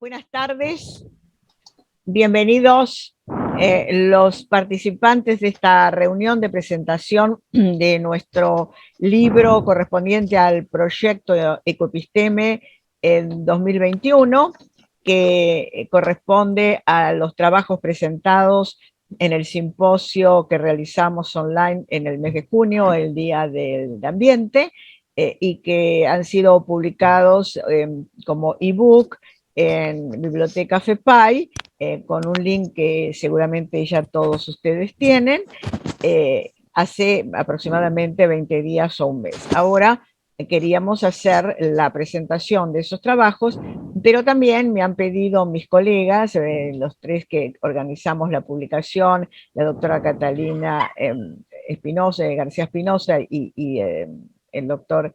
Buenas tardes, bienvenidos los participantes de esta reunión de presentación de nuestro libro correspondiente al proyecto Ecopisteme en 2021, que corresponde a los trabajos presentados en el simposio que realizamos online en el mes de junio, el Día del Ambiente, y que han sido publicados como ebook en Biblioteca FEPAI, con un link que seguramente ya todos ustedes tienen, hace aproximadamente 20 días o un mes. Ahora queríamos hacer la presentación de esos trabajos, pero también me han pedido mis colegas, los tres que organizamos la publicación, la doctora Catalina Espinosa, García Espinosa y el doctor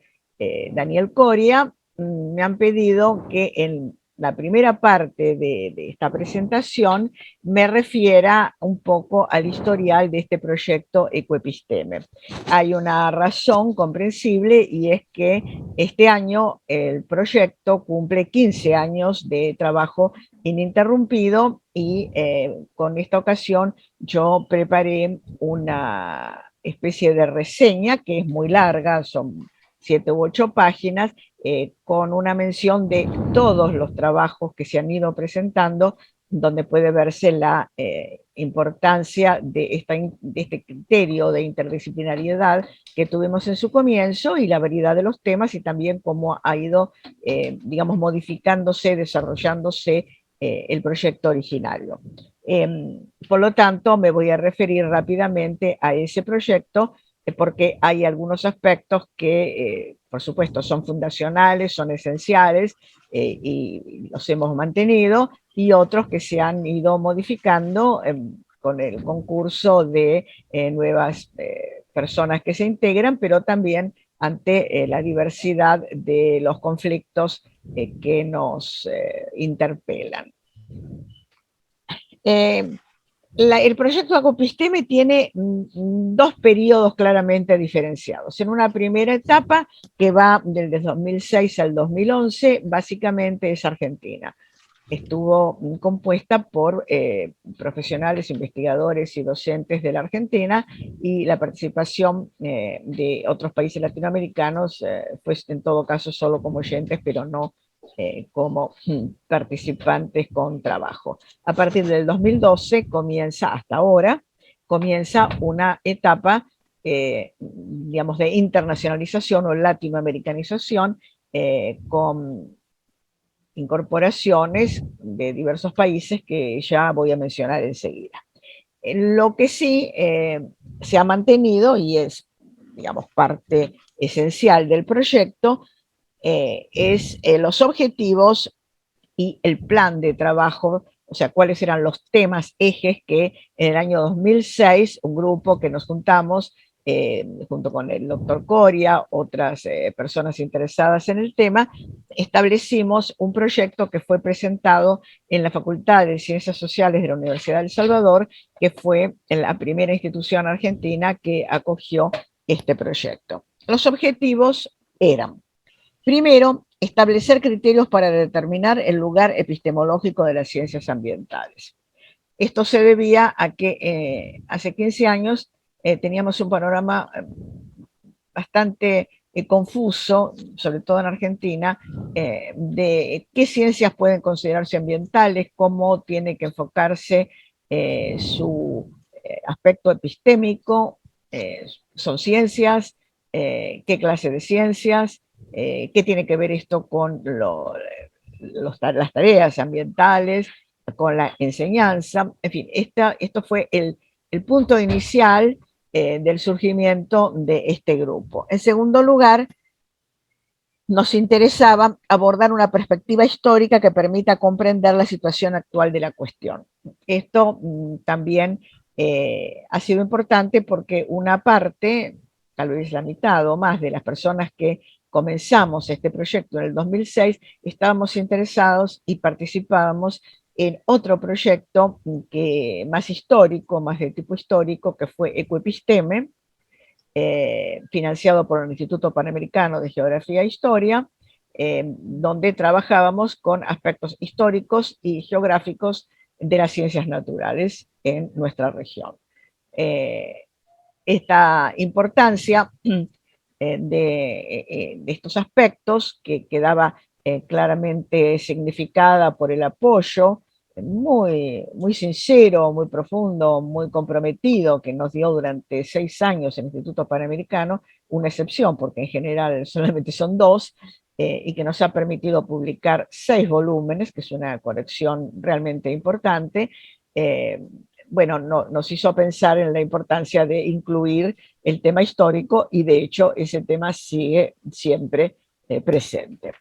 Daniel Coria, me han pedido que en la primera parte de esta presentación me refiera un poco al historial de este proyecto Ecoepisteme. Hay una razón comprensible y es que este año el proyecto cumple 15 años de trabajo ininterrumpido y con esta ocasión yo preparé una especie de reseña que es muy larga, son 7 u 8 páginas, con una mención de todos los trabajos que se han ido presentando, donde puede verse la importancia de este criterio de interdisciplinariedad que tuvimos en su comienzo y la variedad de los temas y también cómo ha ido, digamos, modificándose, desarrollándose el proyecto originario. Por lo tanto, me voy a referir rápidamente a ese proyecto porque hay algunos aspectos que, por supuesto, son fundacionales, son esenciales y los hemos mantenido, y otros que se han ido modificando con el concurso de nuevas personas que se integran, pero también ante la diversidad de los conflictos que nos interpelan. El proyecto Ecopisteme tiene dos periodos claramente diferenciados. En una primera etapa, que va desde 2006 al 2011, básicamente es Argentina. Estuvo compuesta por profesionales, investigadores y docentes de la Argentina, y la participación de otros países latinoamericanos fue en todo caso solo como oyentes, pero no como participantes con trabajo. A partir del 2012 comienza, hasta ahora, comienza una etapa, digamos, de internacionalización o latinoamericanización, con incorporaciones de diversos países que ya voy a mencionar enseguida. Lo que sí se ha mantenido y es, digamos, parte esencial del proyecto es los objetivos y el plan de trabajo, o sea, cuáles eran los temas, ejes que en el año 2006 un grupo que nos juntamos junto con el doctor Coria, otras personas interesadas en el tema, establecimos un proyecto que fue presentado en la Facultad de Ciencias Sociales de la Universidad de El Salvador, que fue la primera institución argentina que acogió este proyecto. Los objetivos eran: primero, establecer criterios para determinar el lugar epistemológico de las ciencias ambientales. Esto se debía a que hace 15 años teníamos un panorama bastante confuso, sobre todo en Argentina, de qué ciencias pueden considerarse ambientales, cómo tiene que enfocarse su aspecto epistémico, son ciencias, qué clase de ciencias, qué tiene que ver esto con las tareas ambientales, con la enseñanza, en fin, esto fue el punto inicial del surgimiento de este grupo. En segundo lugar, nos interesaba abordar una perspectiva histórica que permita comprender la situación actual de la cuestión. Esto también ha sido importante porque una parte, tal vez la mitad o más de las personas que comenzamos este proyecto en el 2006, estábamos interesados y participábamos en otro proyecto que, más histórico, más de tipo histórico, que fue Ecoepisteme, financiado por el Instituto Panamericano de Geografía e Historia, donde trabajábamos con aspectos históricos y geográficos de las ciencias naturales en nuestra región. Esta importancia de estos aspectos que quedaba claramente significada por el apoyo muy sincero, muy profundo, muy comprometido que nos dio durante 6 años el Instituto Panamericano, una excepción porque en general solamente son 2, y que nos ha permitido publicar 6 volúmenes, que es una colección realmente importante. Bueno, nos hizo pensar en la importancia de incluir el tema histórico y de hecho ese tema sigue siempre presente.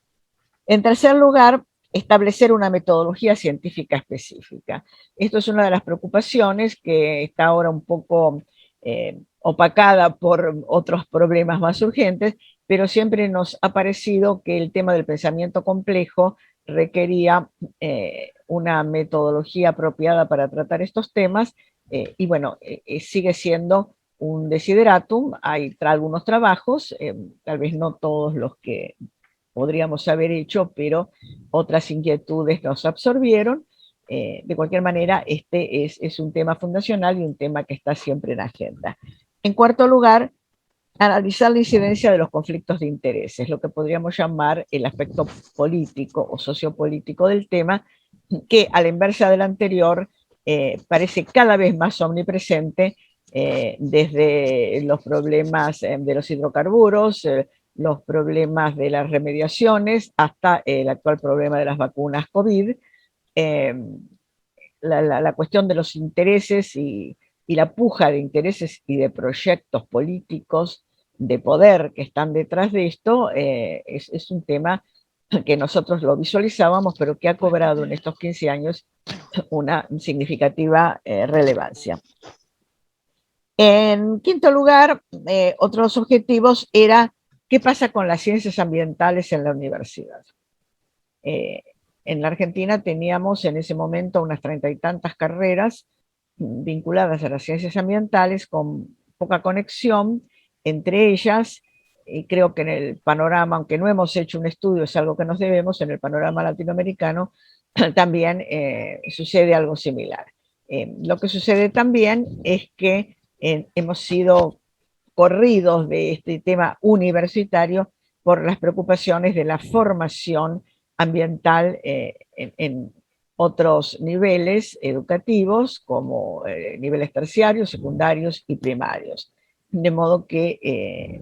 En tercer lugar, establecer una metodología científica específica. Esto es una de las preocupaciones que está ahora un poco opacada por otros problemas más urgentes, pero siempre nos ha parecido que el tema del pensamiento complejo requería una metodología apropiada para tratar estos temas, y bueno, sigue siendo un desideratum. Hay algunos trabajos, tal vez no todos los que podríamos haber hecho, pero otras inquietudes nos absorbieron. De cualquier manera, este es un tema fundacional y un tema que está siempre en agenda. En cuarto lugar, analizar la incidencia de los conflictos de intereses, lo que podríamos llamar el aspecto político o sociopolítico del tema, que a la inversa del anterior parece cada vez más omnipresente, desde los problemas de los hidrocarburos, los problemas de las remediaciones, hasta el actual problema de las vacunas COVID. Eh, la cuestión de los intereses y la puja de intereses y de proyectos políticos de poder que están detrás de esto, es un tema que nosotros lo visualizábamos, pero que ha cobrado en estos 15 años una significativa relevancia. En quinto lugar, otros objetivos era qué pasa con las ciencias ambientales en la universidad. En la Argentina teníamos en ese momento unas 30 y tantas carreras vinculadas a las ciencias ambientales con poca conexión entre ellas, y creo que en el panorama, aunque no hemos hecho un estudio, es algo que nos debemos, en el panorama latinoamericano también sucede algo similar. Lo que sucede también es que hemos sido corridos de este tema universitario por las preocupaciones de la formación ambiental en otros niveles educativos, como niveles terciarios, secundarios y primarios. De modo que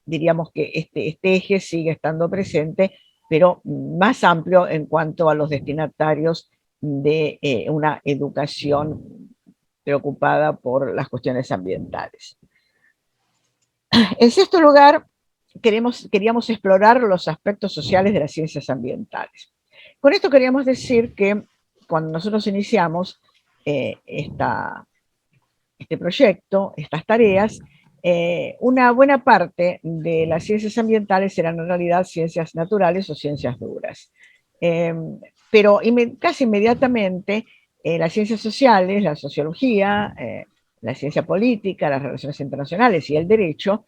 diríamos que este eje sigue estando presente, pero más amplio en cuanto a los destinatarios de una educación preocupada por las cuestiones ambientales. En sexto lugar, queríamos explorar los aspectos sociales de las ciencias ambientales. Con esto queríamos decir que cuando nosotros iniciamos este proyecto, estas tareas, una buena parte de las ciencias ambientales eran en realidad ciencias naturales o ciencias duras. Pero casi inmediatamente las ciencias sociales, la sociología, la ciencia política, las relaciones internacionales y el derecho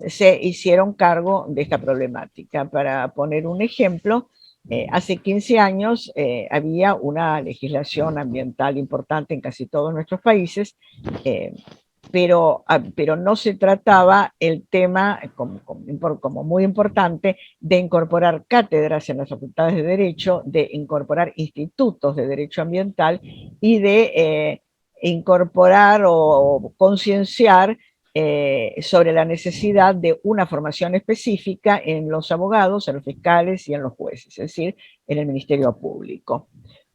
se hicieron cargo de esta problemática. Para poner un ejemplo, hace 15 años había una legislación ambiental importante en casi todos nuestros países, pero no se trataba el tema como muy importante de incorporar cátedras en las facultades de Derecho, de incorporar institutos de Derecho Ambiental y de incorporar o concienciar sobre la necesidad de una formación específica en los abogados, en los fiscales y en los jueces, es decir, en el Ministerio Público.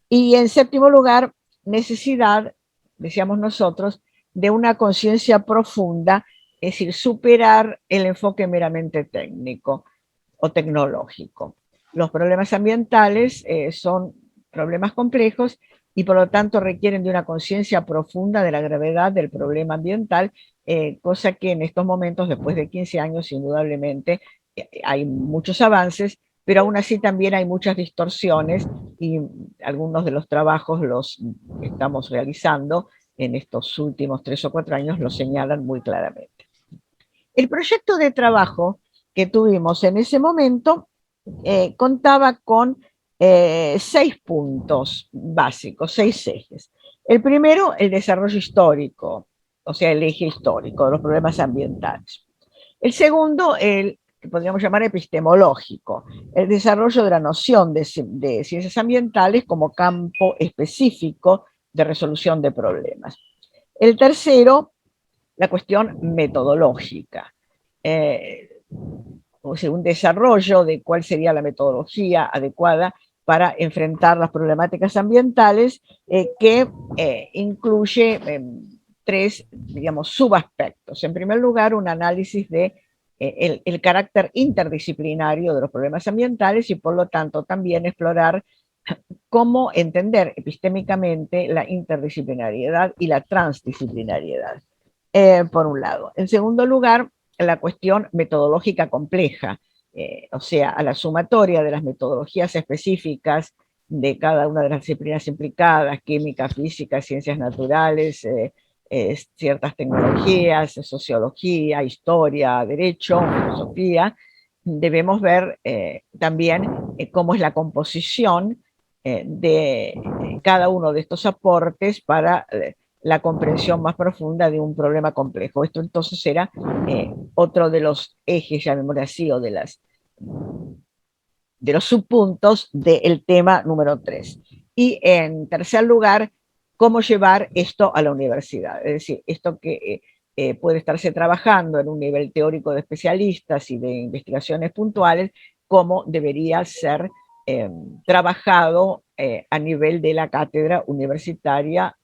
Y en séptimo lugar, necesidad, decíamos nosotros, de una conciencia profunda, es decir, superar el enfoque meramente técnico o tecnológico. Los problemas ambientales son problemas complejos y por lo tanto requieren de una conciencia profunda de la gravedad del problema ambiental, cosa que en estos momentos, después de 15 años, indudablemente hay muchos avances, pero aún así también hay muchas distorsiones y algunos de los trabajos los estamos realizando en estos últimos 3 o 4 años lo señalan muy claramente. El proyecto de trabajo que tuvimos en ese momento contaba con 6 puntos básicos, 6 ejes. El primero, el desarrollo histórico, o sea, el eje histórico de los problemas ambientales. El segundo, el que podríamos llamar epistemológico, el desarrollo de la noción de ciencias ambientales como campo específico de resolución de problemas. El tercero, la cuestión metodológica. O sea, un desarrollo de cuál sería la metodología adecuada para enfrentar las problemáticas ambientales, que incluye 3, digamos, subaspectos. En primer lugar, un análisis de el carácter interdisciplinario de los problemas ambientales y por lo tanto también explorar cómo entender epistémicamente la interdisciplinariedad y la transdisciplinariedad, por un lado. En segundo lugar, la cuestión metodológica compleja, o sea, a la sumatoria de las metodologías específicas de cada una de las disciplinas implicadas, química, física, ciencias naturales, ciertas tecnologías, sociología, historia, derecho, filosofía, debemos ver también cómo es la composición de cada uno de estos aportes para la comprensión más profunda de un problema complejo. Esto entonces era otro de los ejes, llamémoslo así, o de los subpuntos del tema número 3. Y en tercer lugar, cómo llevar esto a la universidad. Es decir, esto que puede estarse trabajando en un nivel teórico de especialistas y de investigaciones puntuales, cómo debería ser trabajado a nivel de la cátedra universitaria,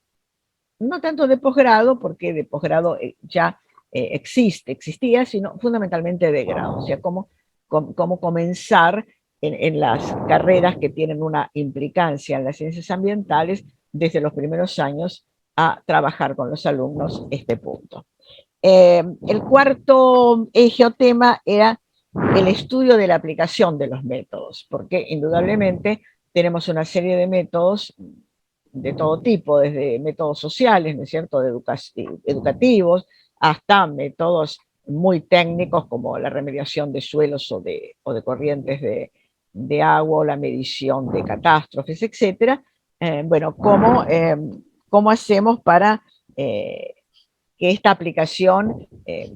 no tanto de posgrado, porque de posgrado ya existía, sino fundamentalmente de grado, o sea, cómo comenzar en las carreras que tienen una implicancia en las ciencias ambientales desde los primeros años a trabajar con los alumnos este punto. El cuarto eje o tema era el estudio de la aplicación de los métodos, porque indudablemente tenemos una serie de métodos de todo tipo, desde métodos sociales, ¿no es cierto?, educativos, hasta métodos muy técnicos como la remediación de suelos o de corrientes de agua, o la medición de catástrofes, etcétera. Bueno, ¿cómo hacemos para que esta aplicación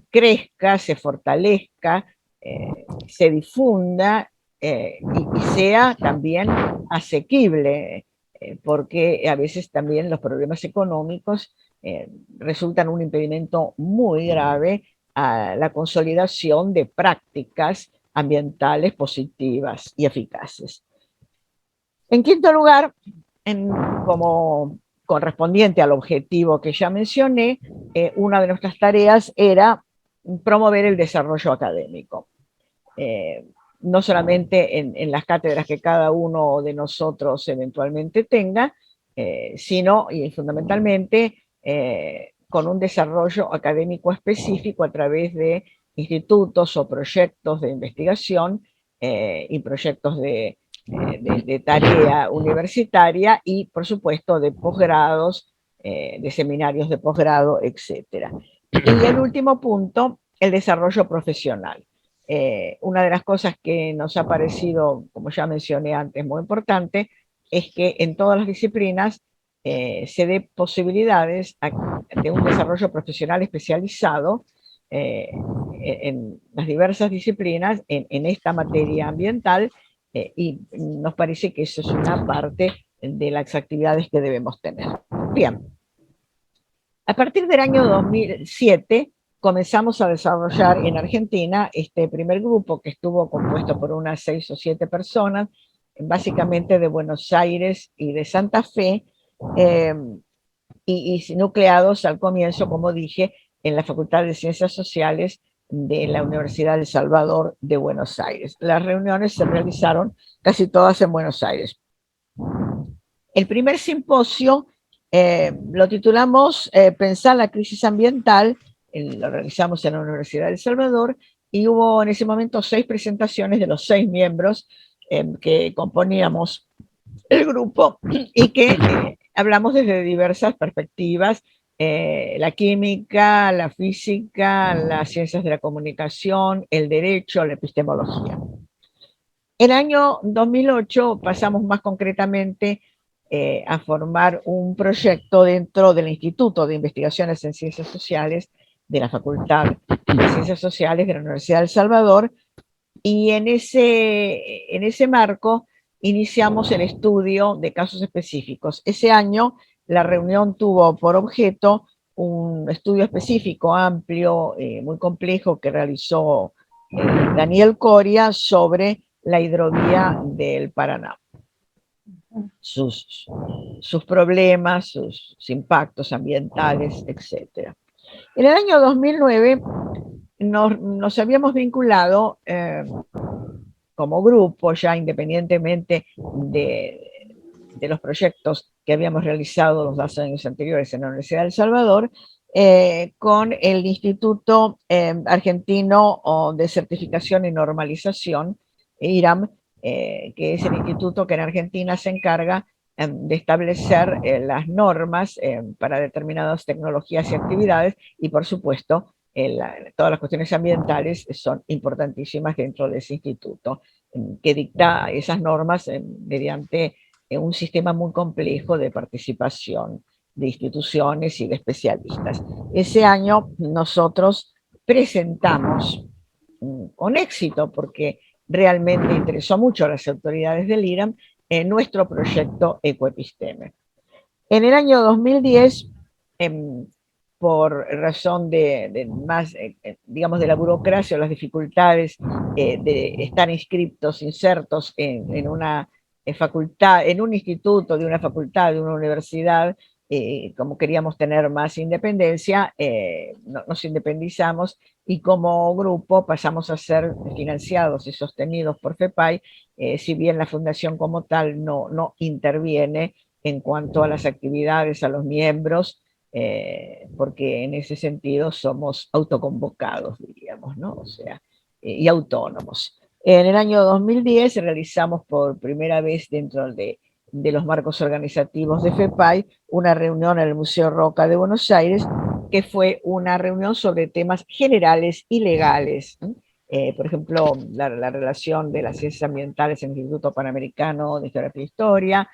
crezca, se fortalezca, se difunda y sea también asequible, porque a veces también los problemas económicos resultan un impedimento muy grave a la consolidación de prácticas ambientales positivas y eficaces. En quinto lugar, como correspondiente al objetivo que ya mencioné, una de nuestras tareas era promover el desarrollo académico. No solamente en las cátedras que cada uno de nosotros eventualmente tenga, sino y fundamentalmente con un desarrollo académico específico a través de institutos o proyectos de investigación y proyectos de tarea universitaria y, por supuesto, de posgrados, de seminarios de posgrado, etc. Y el último punto, el desarrollo profesional. Una de las cosas que nos ha parecido, como ya mencioné antes, muy importante, es que en todas las disciplinas se dé posibilidades de un desarrollo profesional especializado en las diversas disciplinas en esta materia ambiental, y nos parece que eso es una parte de las actividades que debemos tener. Bien, a partir del año 2007 comenzamos a desarrollar en Argentina este primer grupo, que estuvo compuesto por unas 6 o 7 personas, básicamente de Buenos Aires y de Santa Fe, eh, y nucleados al comienzo, como dije, en la Facultad de Ciencias Sociales de la Universidad de Salvador de Buenos Aires. Las reuniones se realizaron casi todas en Buenos Aires. El primer simposio lo titulamos Pensar la crisis ambiental, lo realizamos en la Universidad de El Salvador, y hubo en ese momento 6 presentaciones de los 6 miembros que componíamos el grupo y que hablamos desde diversas perspectivas: la química, la física, las ciencias de la comunicación, el derecho, la epistemología. el año 2008 pasamos más concretamente a formar un proyecto dentro del Instituto de Investigaciones en Ciencias Sociales de la Facultad de Ciencias Sociales de la Universidad de El Salvador, y en ese marco iniciamos el estudio de casos específicos. Ese año la reunión tuvo por objeto un estudio específico, amplio, muy complejo, que realizó Daniel Coria sobre la hidrovía del Paraná. Sus problemas, sus impactos ambientales, etc. En el año 2009 nos habíamos vinculado como grupo, ya independientemente de los proyectos que habíamos realizado los 2 años anteriores en la Universidad de El Salvador, con el Instituto Argentino de Certificación y Normalización, IRAM, que es el instituto que en Argentina se encarga de establecer las normas para determinadas tecnologías y actividades, y por supuesto todas las cuestiones ambientales son importantísimas dentro de ese instituto, que dicta esas normas mediante un sistema muy complejo de participación de instituciones y de especialistas. Ese año nosotros presentamos con éxito, porque realmente interesó mucho a las autoridades del IRAM, nuestro proyecto Ecoepisteme. En el año 2010, por razón más, digamos, de la burocracia o las dificultades de estar inscriptos, insertos en una facultad, en un instituto de una facultad, de una universidad, como queríamos tener más independencia, nos independizamos, y como grupo pasamos a ser financiados y sostenidos por FEPAI, si bien la fundación como tal no interviene en cuanto a las actividades, a los miembros, porque en ese sentido somos autoconvocados, diríamos, ¿no? O sea, y autónomos. En el año 2010 realizamos por primera vez dentro de los marcos organizativos de FEPAI una reunión en el Museo Roca de Buenos Aires, que fue una reunión sobre temas generales y legales. Por ejemplo, la relación de las ciencias ambientales en el Instituto Panamericano de Geografía e Historia,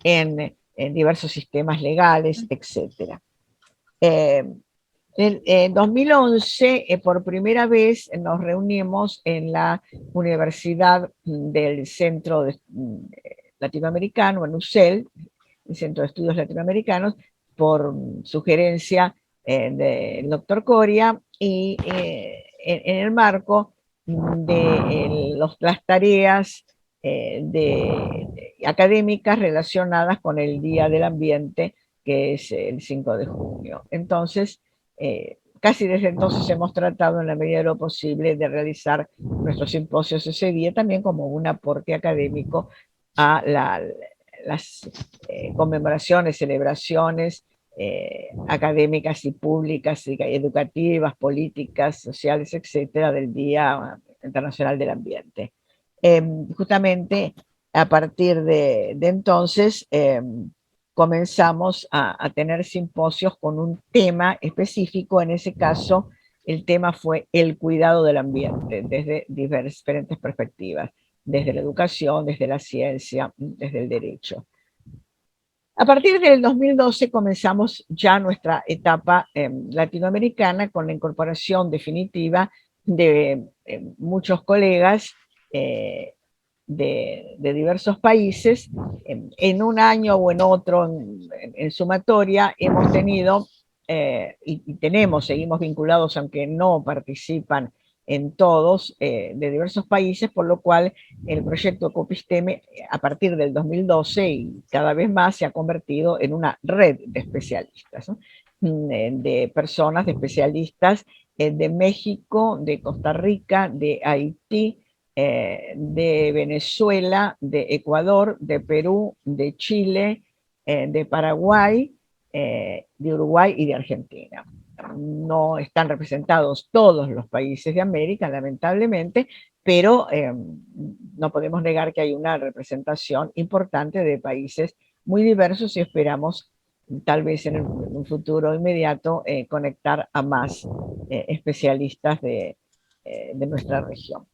en diversos sistemas legales, etc. En 2011, por primera vez, nos reunimos en la Universidad del Centro Latinoamericano, en UCEL, el Centro de Estudios Latinoamericanos, por sugerencia del doctor Coria, y en el marco de las tareas académicas relacionadas con el Día del Ambiente, que es el 5 de junio. Entonces, casi desde entonces hemos tratado en la medida de lo posible de realizar nuestros simposios ese día, también como un aporte académico a las conmemoraciones, celebraciones académicas y públicas, y educativas, políticas, sociales, etcétera, del Día Internacional del Ambiente. Justamente a partir de entonces comenzamos a tener simposios con un tema específico. En ese caso, el tema fue el cuidado del ambiente desde diferentes perspectivas, desde la educación, desde la ciencia, desde el derecho. A partir del 2012 comenzamos ya nuestra etapa latinoamericana, con la incorporación definitiva de muchos colegas de diversos países. En un año o en otro, en sumatoria, hemos tenido y seguimos vinculados, aunque no participan en todos, de diversos países, por lo cual el proyecto Ecopisteme, a partir del 2012 y cada vez más, se ha convertido en una red de especialistas, ¿no? De personas, de especialistas de México, de Costa Rica, de Haití, de Venezuela, de Ecuador, de Perú, de Chile, de Paraguay, de Uruguay y de Argentina. No están representados todos los países de América, lamentablemente, pero no podemos negar que hay una representación importante de países muy diversos, y esperamos tal vez en un futuro inmediato conectar a más especialistas de nuestra región.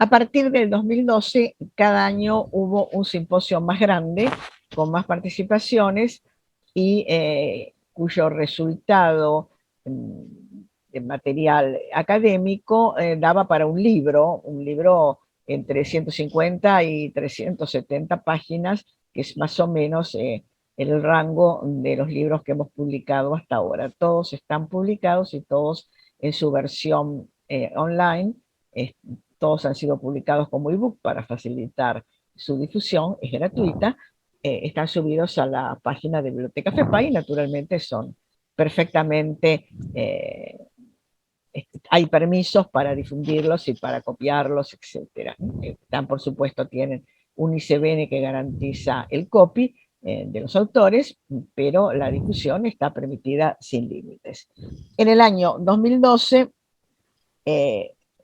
A partir del 2012, cada año hubo un simposio más grande, con más participaciones y cuyo resultado de material académico daba para un libro entre 150 y 370 páginas, que es más o menos el rango de los libros que hemos publicado hasta ahora. Todos están publicados y todos en su versión online. Todos han sido publicados como ebook para facilitar su difusión, es gratuita. Están subidos a la página de Biblioteca FEPA y naturalmente son perfectamente, hay permisos para difundirlos y para copiarlos, etc. Por supuesto, tienen un ISBN que garantiza el copy de los autores, pero la difusión está permitida sin límites. En el año 2012,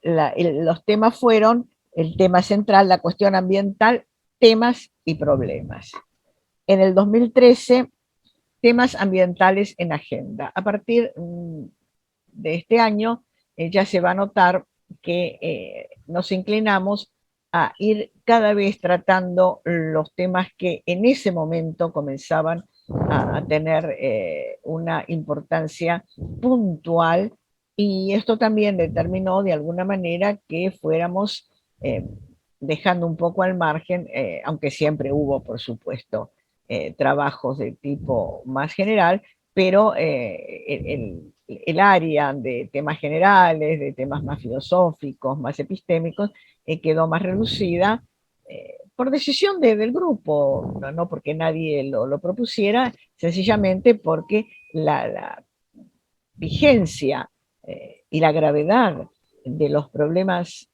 los temas fueron el tema central, la cuestión ambiental, temas y problemas. En el 2013, temas ambientales en agenda. A partir de este año ya se va a notar que nos inclinamos a ir cada vez tratando los temas que en ese momento comenzaban a tener una importancia puntual, y esto también determinó de alguna manera que fuéramos dejando un poco al margen, aunque siempre hubo, por supuesto, trabajos de tipo más general, pero el área de temas generales, de temas más filosóficos, más epistémicos, quedó más reducida por decisión del grupo, no porque nadie lo propusiera, sencillamente porque la vigencia y la gravedad de los problemas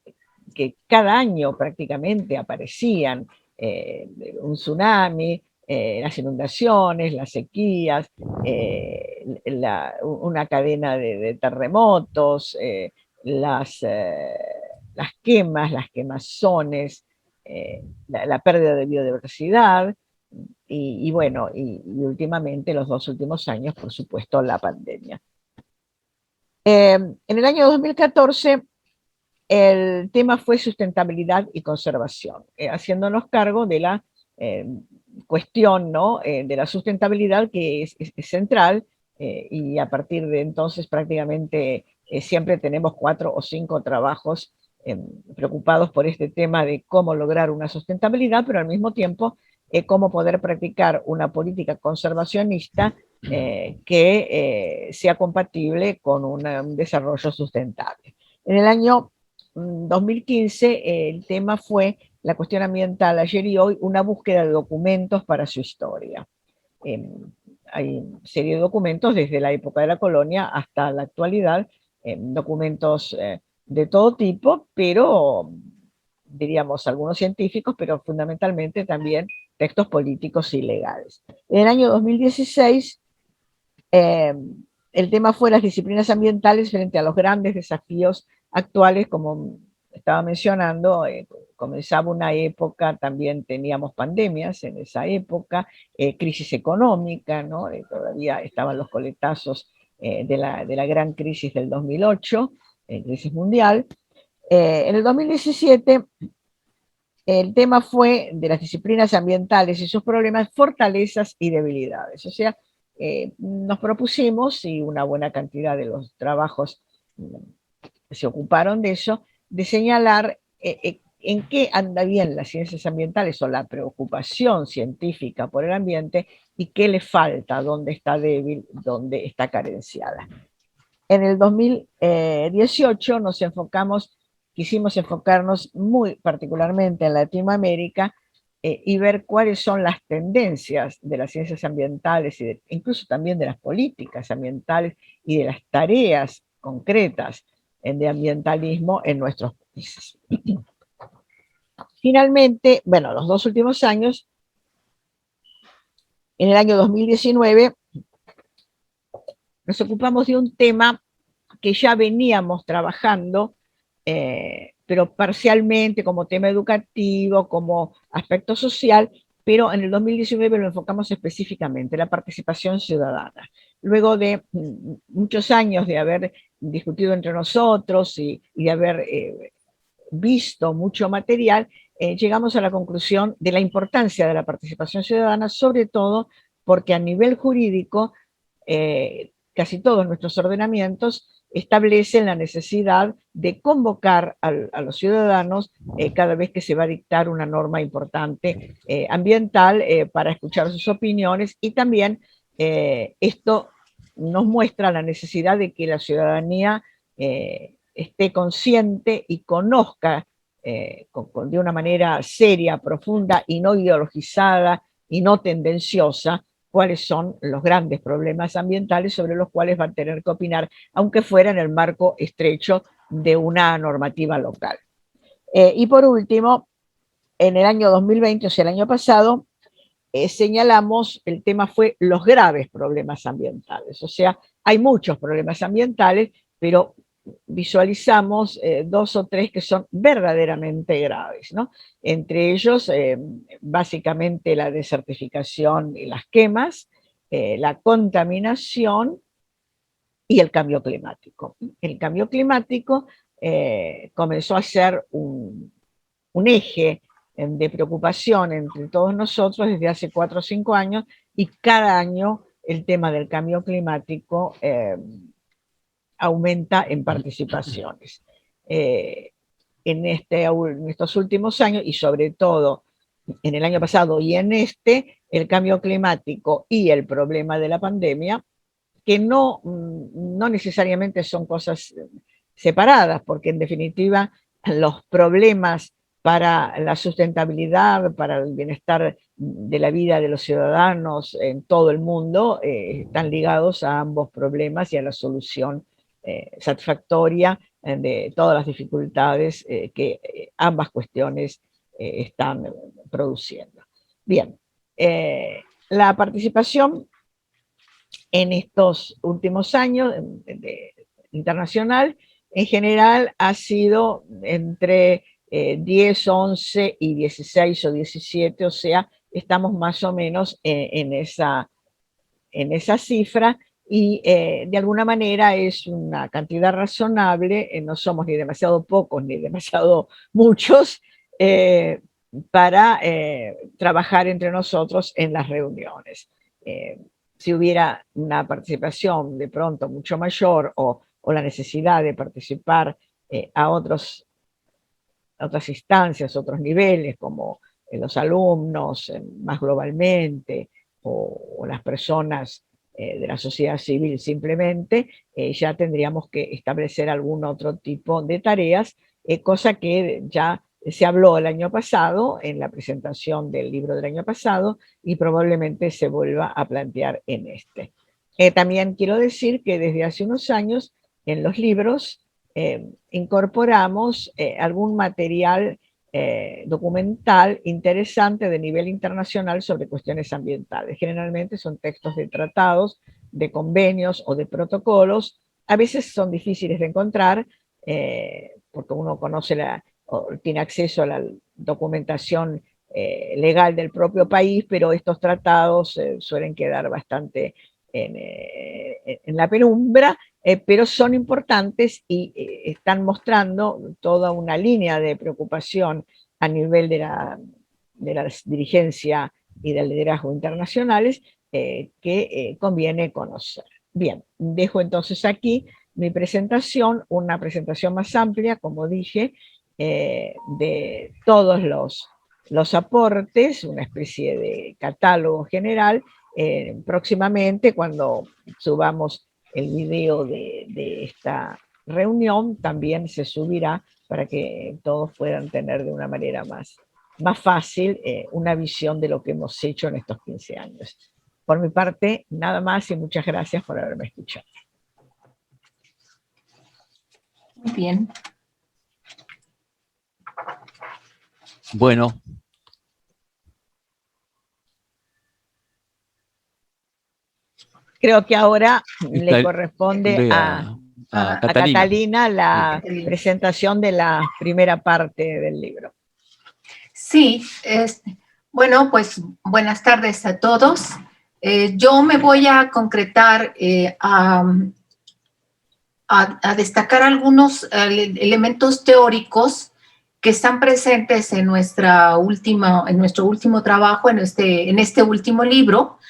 que cada año prácticamente aparecían, un tsunami, las inundaciones, las sequías, una cadena de terremotos, las quemas, las quemazones, la pérdida de biodiversidad y bueno, y últimamente, los 2 últimos años, por supuesto, la pandemia. En el año 2014, el tema fue sustentabilidad y conservación, haciéndonos cargo de la cuestión, ¿no? De la sustentabilidad, que es central, y a partir de entonces prácticamente siempre tenemos 4 o 5 trabajos preocupados por este tema de cómo lograr una sustentabilidad, pero al mismo tiempo cómo poder practicar una política conservacionista que sea compatible con un desarrollo sustentable. En el año 2015 el tema fue la cuestión ambiental ayer y hoy, una búsqueda de documentos para su historia. Hay serie de documentos desde la época de la colonia hasta la actualidad, documentos de todo tipo, pero diríamos algunos científicos, pero fundamentalmente también textos políticos y legales. En el año 2016, el tema fue las disciplinas ambientales frente a los grandes desafíos actuales, como estaba mencionando. Comenzaba una época, también teníamos pandemias en esa época, crisis económica, ¿no? Todavía estaban los coletazos de la gran crisis del 2008, crisis mundial. En el 2017, el tema fue de las disciplinas ambientales y sus problemas, fortalezas y debilidades. O sea, nos propusimos, y una buena cantidad de los trabajos se ocuparon de eso, de señalar en qué anda bien las ciencias ambientales o la preocupación científica por el ambiente, y qué le falta, dónde está débil, dónde está carenciada. En el 2018 quisimos enfocarnos muy particularmente en Latinoamérica y ver cuáles son las tendencias de las ciencias ambientales y incluso también de las políticas ambientales y de las tareas concretas de ambientalismo en nuestros países. Finalmente, bueno, los 2 últimos años, en el año 2019, nos ocupamos de un tema que ya veníamos trabajando, pero parcialmente como tema educativo, como aspecto social, pero en el 2019 lo enfocamos específicamente, la participación ciudadana. Luego de muchos años de haber discutido entre nosotros y de haber visto mucho material, llegamos a la conclusión de la importancia de la participación ciudadana, sobre todo porque a nivel jurídico casi todos nuestros ordenamientos establecen la necesidad de convocar a los ciudadanos cada vez que se va a dictar una norma importante ambiental para escuchar sus opiniones, y también esto nos muestra la necesidad de que la ciudadanía esté consciente y conozca de una manera seria, profunda y no ideologizada y no tendenciosa cuáles son los grandes problemas ambientales sobre los cuales va a tener que opinar, aunque fuera en el marco estrecho de una normativa local. Y por último, en el año 2020, o sea, el año pasado, señalamos, el tema fue los graves problemas ambientales. O sea, hay muchos problemas ambientales, pero visualizamos dos o tres que son verdaderamente graves, ¿no? Entre ellos, básicamente la desertificación y las quemas, la contaminación y el cambio climático. El cambio climático comenzó a ser un eje de preocupación entre todos nosotros desde hace 4 o 5 años, y cada año el tema del cambio climático aumenta en participaciones. En estos últimos años, y sobre todo en el año pasado y en el cambio climático y el problema de la pandemia, que no necesariamente son cosas separadas, porque en definitiva los problemas para la sustentabilidad, para el bienestar de la vida de los ciudadanos en todo el mundo, están ligados a ambos problemas y a la solución satisfactoria de todas las dificultades que ambas cuestiones están produciendo. Bien, la participación en estos últimos años internacional en general ha sido entre 10, 11 y 16 o 17, o sea, estamos más o menos en esa cifra, y de alguna manera es una cantidad razonable, no somos ni demasiado pocos ni demasiado muchos, para trabajar entre nosotros en las reuniones. Si hubiera una participación de pronto mucho mayor, o la necesidad de participar a otras instancias, otros niveles, como los alumnos más globalmente, o las personas de la sociedad civil simplemente, ya tendríamos que establecer algún otro tipo de tareas, cosa que ya se habló el año pasado en la presentación del libro del año pasado, y probablemente se vuelva a plantear en este. También quiero decir que desde hace unos años en los libros incorporamos algún material documental interesante de nivel internacional sobre cuestiones ambientales. Generalmente son textos de tratados, de convenios o de protocolos. A veces son difíciles de encontrar porque uno conoce o tiene acceso a la documentación legal del propio país, pero estos tratados suelen quedar bastante en la penumbra, pero son importantes y están mostrando toda una línea de preocupación a nivel de la dirigencia y del liderazgo internacionales que conviene conocer. Bien, dejo entonces aquí mi presentación, una presentación más amplia, como dije, de todos los aportes, una especie de catálogo general. Próximamente, cuando subamos el video de esta reunión, también se subirá para que todos puedan tener de una manera más fácil una visión de lo que hemos hecho en estos 15 años. Por mi parte, nada más, y muchas gracias por haberme escuchado. Muy bien. Bueno. Creo que ahora le corresponde a Catalina la presentación de la primera parte del libro. Sí, bueno, pues buenas tardes a todos. Yo me voy a concretar a destacar algunos elementos teóricos que están presentes en nuestro último trabajo, en este último libro,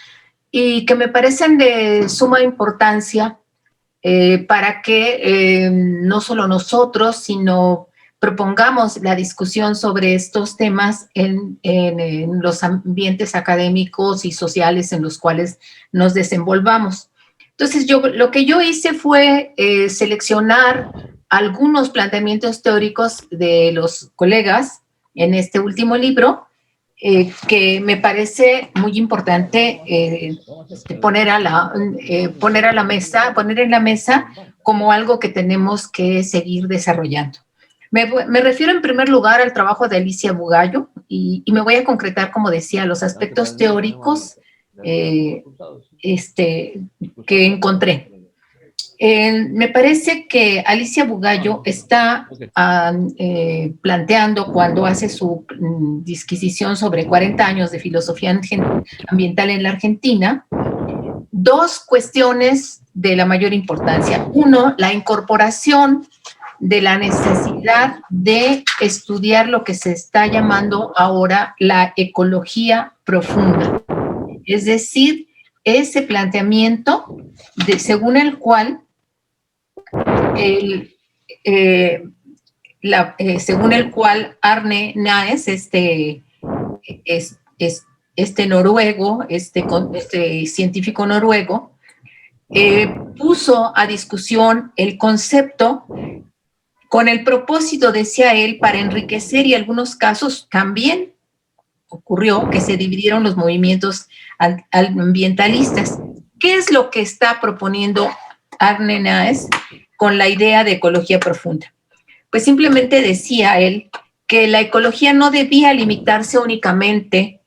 y que me parecen de suma importancia para que no solo nosotros, sino propongamos la discusión sobre estos temas en los ambientes académicos y sociales en los cuales nos desenvolvamos. Entonces, lo que yo hice fue seleccionar algunos planteamientos teóricos de los colegas en este último libro, que me parece muy importante poner en la mesa como algo que tenemos que seguir desarrollando. Me refiero en primer lugar al trabajo de Alicia Bugallo y me voy a concretar, como decía, los aspectos teóricos que encontré. Me parece que Alicia Bugallo está planteando, cuando hace su disquisición sobre 40 años de filosofía ambiental en la Argentina, dos cuestiones de la mayor importancia. Uno, la incorporación de la necesidad de estudiar lo que se está llamando ahora la ecología profunda. Es decir, ese planteamiento según el cual Arne Naes, noruego, científico noruego, puso a discusión el concepto con el propósito, decía él, para enriquecer, y en algunos casos también ocurrió que se dividieron los movimientos ambientalistas. ¿Qué es lo que está proponiendo Arne Naes con la idea de ecología profunda? Pues simplemente decía él que la ecología no debía limitarse únicamente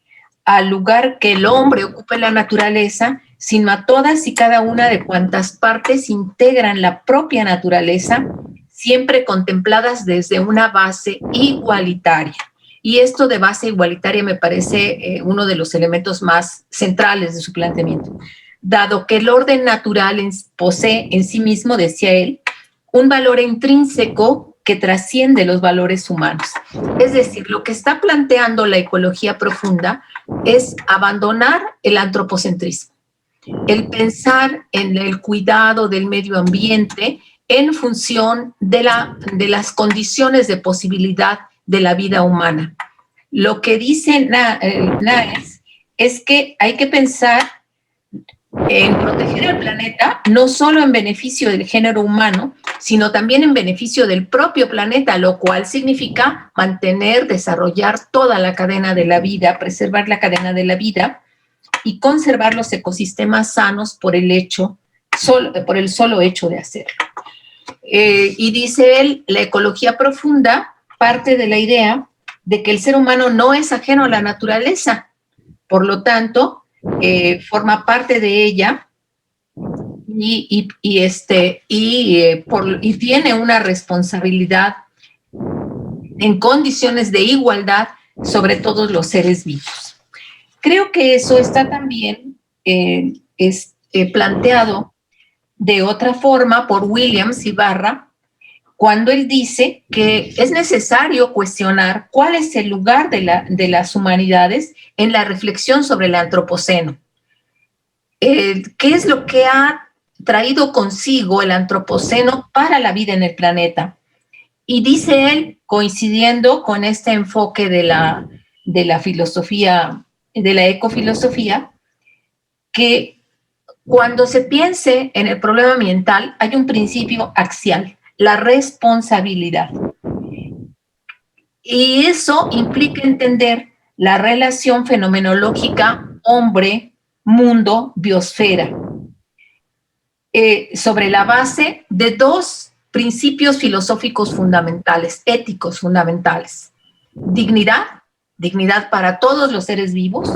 al lugar que el hombre ocupa en la naturaleza, sino a todas y cada una de cuantas partes integran la propia naturaleza, siempre contempladas desde una base igualitaria. Y esto de base igualitaria me parece uno de los elementos más centrales de su planteamiento. Dado que el orden natural posee en sí mismo, decía él, un valor intrínseco que trasciende los valores humanos. Es decir, lo que está planteando la ecología profunda es abandonar el antropocentrismo, el pensar en el cuidado del medio ambiente en función de las condiciones de posibilidad de la vida humana. Lo que dice Naes es que hay que pensar en proteger el planeta, no solo en beneficio del género humano, sino también en beneficio del propio planeta, lo cual significa mantener, desarrollar toda la cadena de la vida, preservar la cadena de la vida y conservar los ecosistemas sanos por el solo hecho de hacerlo. Y dice él, la ecología profunda parte de la idea de que el ser humano no es ajeno a la naturaleza, por lo tanto, forma parte de ella y tiene una responsabilidad en condiciones de igualdad sobre todos los seres vivos. Creo que eso está también planteado de otra forma por Williams Ibarra, cuando él dice que es necesario cuestionar cuál es el lugar de las humanidades en la reflexión sobre el antropoceno. ¿Qué es lo que ha traído consigo el antropoceno para la vida en el planeta? Y dice él, coincidiendo con este enfoque de la filosofía, de la ecofilosofía, que cuando se piense en el problema ambiental hay un principio axial, la responsabilidad. Y eso implica entender la relación fenomenológica hombre-mundo-biosfera, sobre la base de dos principios filosóficos fundamentales, éticos fundamentales: dignidad para todos los seres vivos,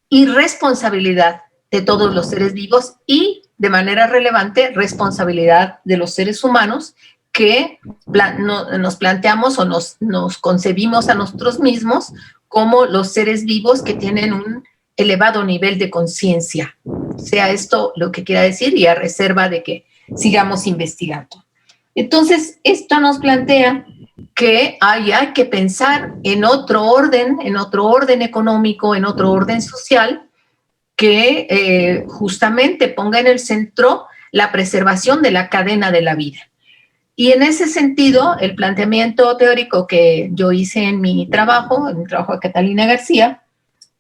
y responsabilidad de todos los seres vivos, y de manera relevante, responsabilidad de los seres humanos que nos planteamos o nos concebimos a nosotros mismos como los seres vivos que tienen un elevado nivel de conciencia. Sea esto lo que quiera decir, y a reserva de que sigamos investigando. Entonces, esto nos plantea que hay que pensar en otro orden económico, en otro orden social, que justamente ponga en el centro la preservación de la cadena de la vida. Y en ese sentido, el planteamiento teórico que yo hice en mi trabajo de Catalina García,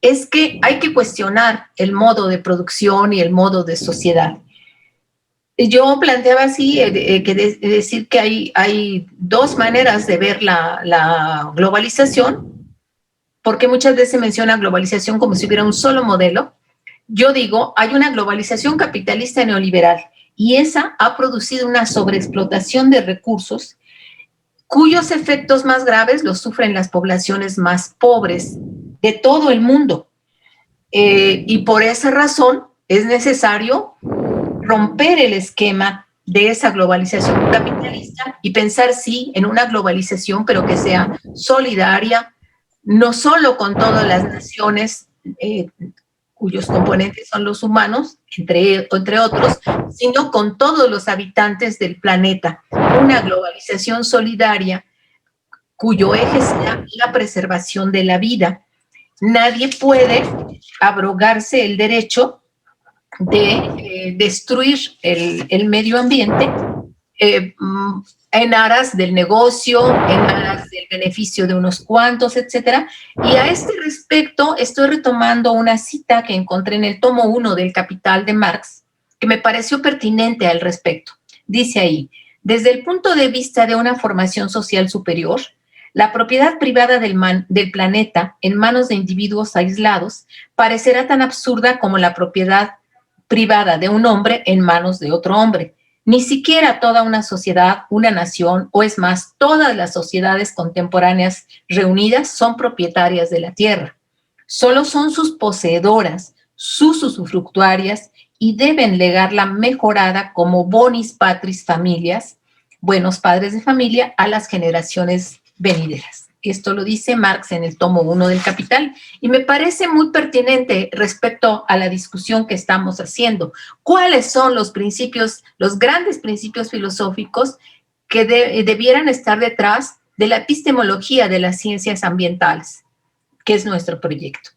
es que hay que cuestionar el modo de producción y el modo de sociedad. Yo planteaba así, decir que hay dos maneras de ver la globalización, porque muchas veces se menciona globalización como si hubiera un solo modelo. Yo digo, hay una globalización capitalista neoliberal, y esa ha producido una sobreexplotación de recursos cuyos efectos más graves los sufren las poblaciones más pobres de todo el mundo. Y por esa razón es necesario romper el esquema de esa globalización capitalista y pensar, sí, en una globalización, pero que sea solidaria, no solo con todas las naciones cuyos componentes son los humanos, entre otros, sino con todos los habitantes del planeta. Una globalización solidaria cuyo eje sea la preservación de la vida. Nadie puede abrogarse el derecho de destruir el medio ambiente en aras del negocio, en aras del beneficio de unos cuantos, etcétera. Y a este respecto estoy retomando una cita que encontré en el tomo 1 del Capital de Marx, que me pareció pertinente al respecto. Dice ahí, desde el punto de vista de una formación social superior, la propiedad privada del planeta en manos de individuos aislados parecerá tan absurda como la propiedad privada de un hombre en manos de otro hombre. Ni siquiera toda una sociedad, una nación, o es más, todas las sociedades contemporáneas reunidas son propietarias de la tierra. Solo son sus poseedoras, sus usufructuarias, y deben legarla mejorada como bonis patris familias, buenos padres de familia, a las generaciones venideras. Esto lo dice Marx en el tomo 1 del Capital, y me parece muy pertinente respecto a la discusión que estamos haciendo. ¿Cuáles son los principios, los grandes principios filosóficos que debieran estar detrás de la epistemología de las ciencias ambientales, que es nuestro proyecto?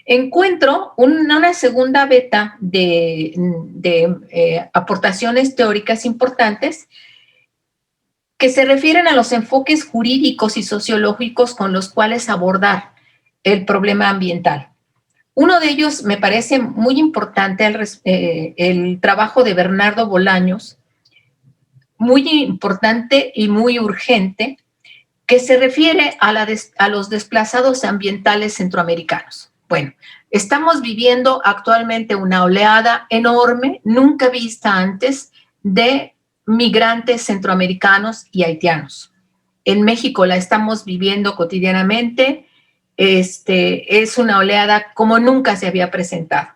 Encuentro una segunda veta de aportaciones teóricas importantes que se refieren a los enfoques jurídicos y sociológicos con los cuales abordar el problema ambiental. Uno de ellos me parece muy importante, el trabajo de Bernardo Bolaños, muy importante y muy urgente, que se refiere a los desplazados ambientales centroamericanos. Bueno, estamos viviendo actualmente una oleada enorme, nunca vista antes, de migrantes centroamericanos y haitianos. En México la estamos viviendo cotidianamente. Es una oleada como nunca se había presentado.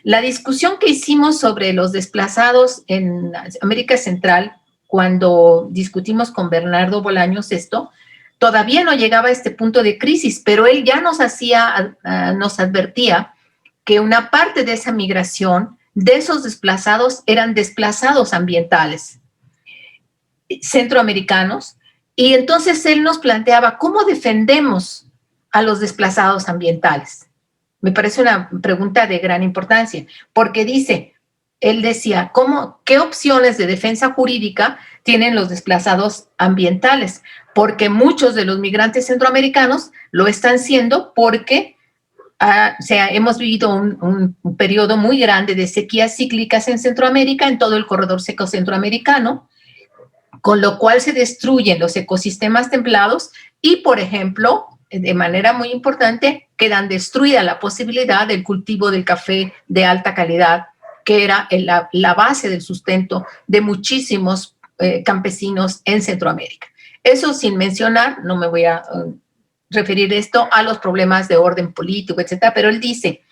La discusión que hicimos sobre los desplazados en América Central, cuando discutimos con Bernardo Bolaños esto, todavía no llegaba a este punto de crisis, pero él ya nos advertía que una parte de esa migración, de esos desplazados, eran desplazados ambientales centroamericanos, y entonces él nos planteaba cómo defendemos a los desplazados ambientales. Me parece una pregunta de gran importancia, porque él decía, ¿qué opciones de defensa jurídica tienen los desplazados ambientales? Porque muchos de los migrantes centroamericanos lo están siendo porque hemos vivido un periodo muy grande de sequías cíclicas en Centroamérica, en todo el corredor seco centroamericano, con lo cual se destruyen los ecosistemas templados y, por ejemplo, de manera muy importante, quedan destruida la posibilidad del cultivo del café de alta calidad, que era la base del sustento de muchísimos campesinos en Centroamérica. Eso sin mencionar, no me voy a referir esto a los problemas de orden político, etcétera, pero él dice,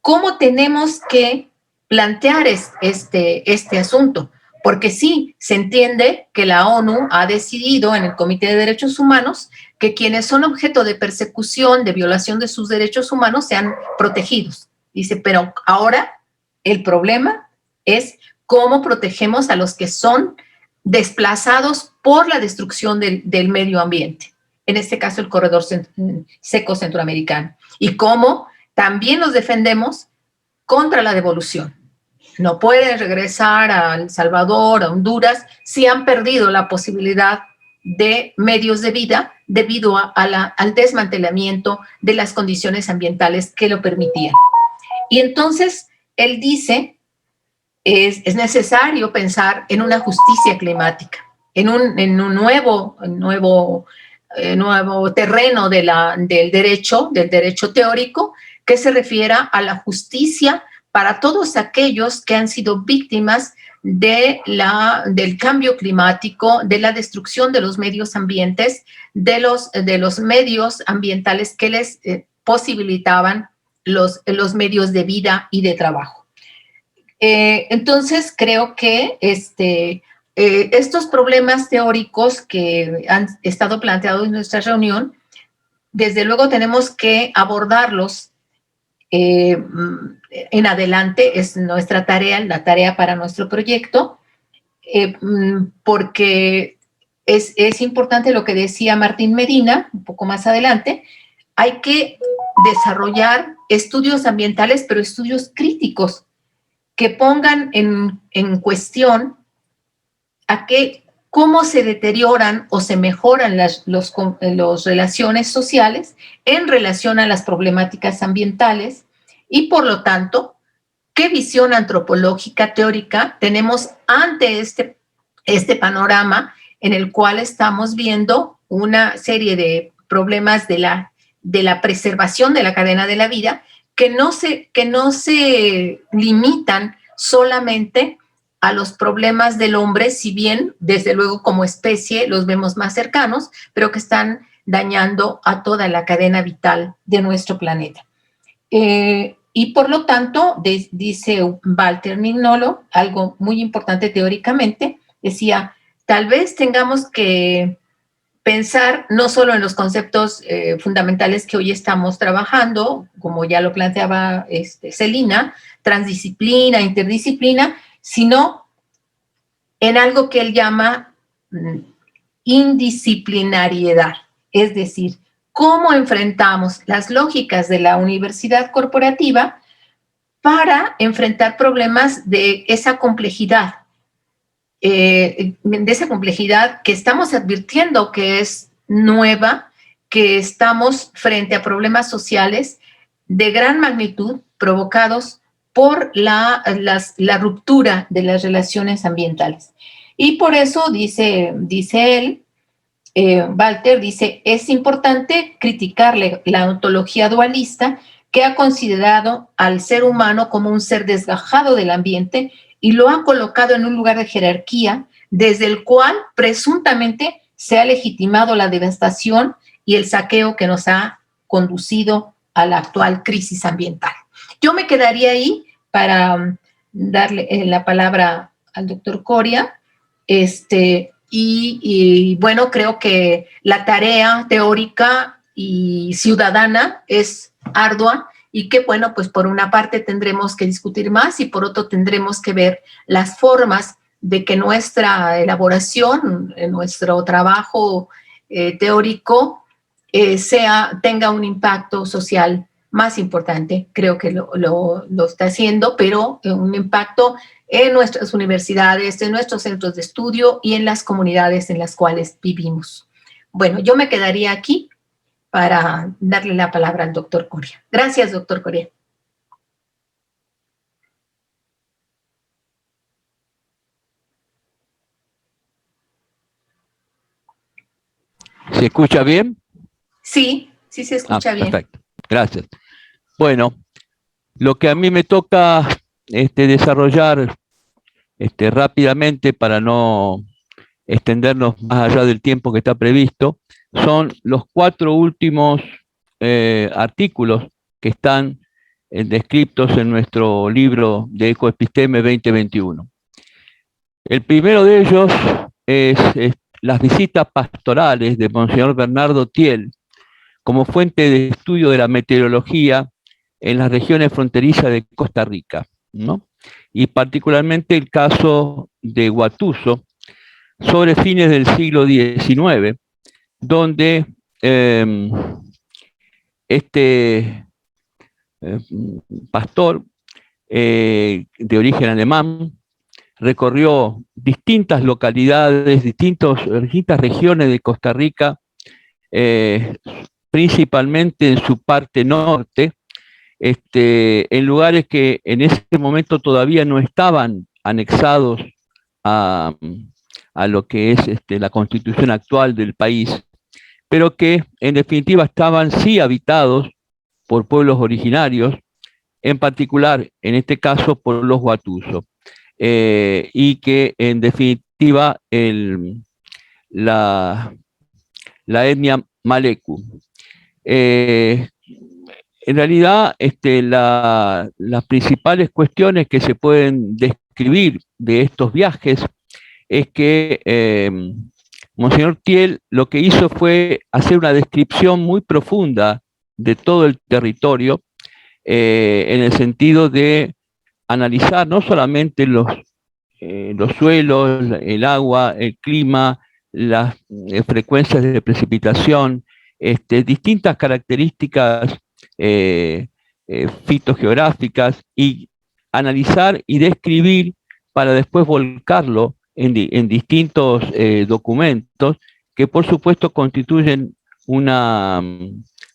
¿cómo tenemos que plantear este asunto? Porque sí, se entiende que la ONU ha decidido en el Comité de Derechos Humanos que quienes son objeto de persecución, de violación de sus derechos humanos, sean protegidos. Dice, pero ahora el problema es cómo protegemos a los que son desplazados por la destrucción del medio ambiente, en este caso el corredor seco centroamericano, y cómo también nos defendemos contra la devolución. No pueden regresar a El Salvador, a Honduras, si han perdido la posibilidad de medios de vida debido al desmantelamiento de las condiciones ambientales que lo permitían. Y entonces él dice, es necesario pensar en una justicia climática, en un nuevo terreno del derecho teórico que se refiera a la justicia para todos aquellos que han sido víctimas del cambio climático, de la destrucción de los medios ambientes, de los medios ambientales que les posibilitaban los medios de vida y de trabajo. Entonces, creo que estos problemas teóricos que han estado planteados en nuestra reunión, desde luego tenemos que abordarlos en adelante. Es nuestra tarea, la tarea para nuestro proyecto, porque es importante lo que decía Martín Medina, un poco más adelante. Hay que desarrollar estudios ambientales, pero estudios críticos, que pongan en cuestión cómo se deterioran o se mejoran las relaciones sociales en relación a las problemáticas ambientales, y por lo tanto, qué visión antropológica teórica tenemos ante este panorama en el cual estamos viendo una serie de problemas de la preservación de la cadena de la vida que no se limitan solamente a los problemas del hombre, si bien, desde luego, como especie los vemos más cercanos, pero que están dañando a toda la cadena vital de nuestro planeta. Y por lo tanto, dice Walter Mignolo, algo muy importante teóricamente, decía, tal vez tengamos que pensar no solo en los conceptos fundamentales que hoy estamos trabajando, como ya lo planteaba Celina, transdisciplina, interdisciplina, sino en algo que él llama indisciplinariedad, es decir, cómo enfrentamos las lógicas de la universidad corporativa para enfrentar problemas de esa complejidad, que estamos advirtiendo que es nueva, que estamos frente a problemas sociales de gran magnitud provocados por la ruptura de las relaciones ambientales. Y por eso dice él, Walter dice, es importante criticar la ontología dualista que ha considerado al ser humano como un ser desgajado del ambiente y lo ha colocado en un lugar de jerarquía desde el cual presuntamente se ha legitimado la devastación y el saqueo que nos ha conducido a la actual crisis ambiental. Yo me quedaría ahí para darle la palabra al doctor Coria, y bueno, creo que la tarea teórica y ciudadana es ardua y que, bueno, pues por una parte tendremos que discutir más y por otro tendremos que ver las formas de que nuestra elaboración, nuestro trabajo teórico tenga un impacto social más importante. Creo que lo está haciendo, pero un impacto en nuestras universidades, en nuestros centros de estudio y en las comunidades en las cuales vivimos. Bueno, yo me quedaría aquí para darle la palabra al doctor Coria. Gracias, doctor Coria. ¿Se escucha bien? Sí, sí se escucha bien. Perfecto, gracias. Bueno, lo que a mí me toca desarrollar rápidamente para no extendernos más allá del tiempo que está previsto, son los 4 últimos artículos que están descritos en nuestro libro de Ecoepisteme 2021. El primero de ellos es las visitas pastorales de Monseñor Bernardo Thiel como fuente de estudio de la meteorología en las regiones fronterizas de Costa Rica, ¿no? Y particularmente el caso de Huatuso, sobre fines del siglo XIX, donde este pastor de origen alemán recorrió distintas localidades, distintas regiones de Costa Rica, principalmente en su parte norte, en lugares que en ese momento todavía no estaban anexados a, a lo que es la constitución actual del país, pero que en definitiva estaban sí habitados por pueblos originarios, en particular, en este caso, por los Watuso, y que en definitiva la etnia Maleku. En realidad, las principales cuestiones que se pueden describir de estos viajes es que Monseñor Thiel lo que hizo fue hacer una descripción muy profunda de todo el territorio, en el sentido de analizar no solamente los suelos, el agua, el clima, las frecuencias de precipitación, distintas características fitogeográficas, y analizar y describir para después volcarlo en distintos documentos que por supuesto constituyen una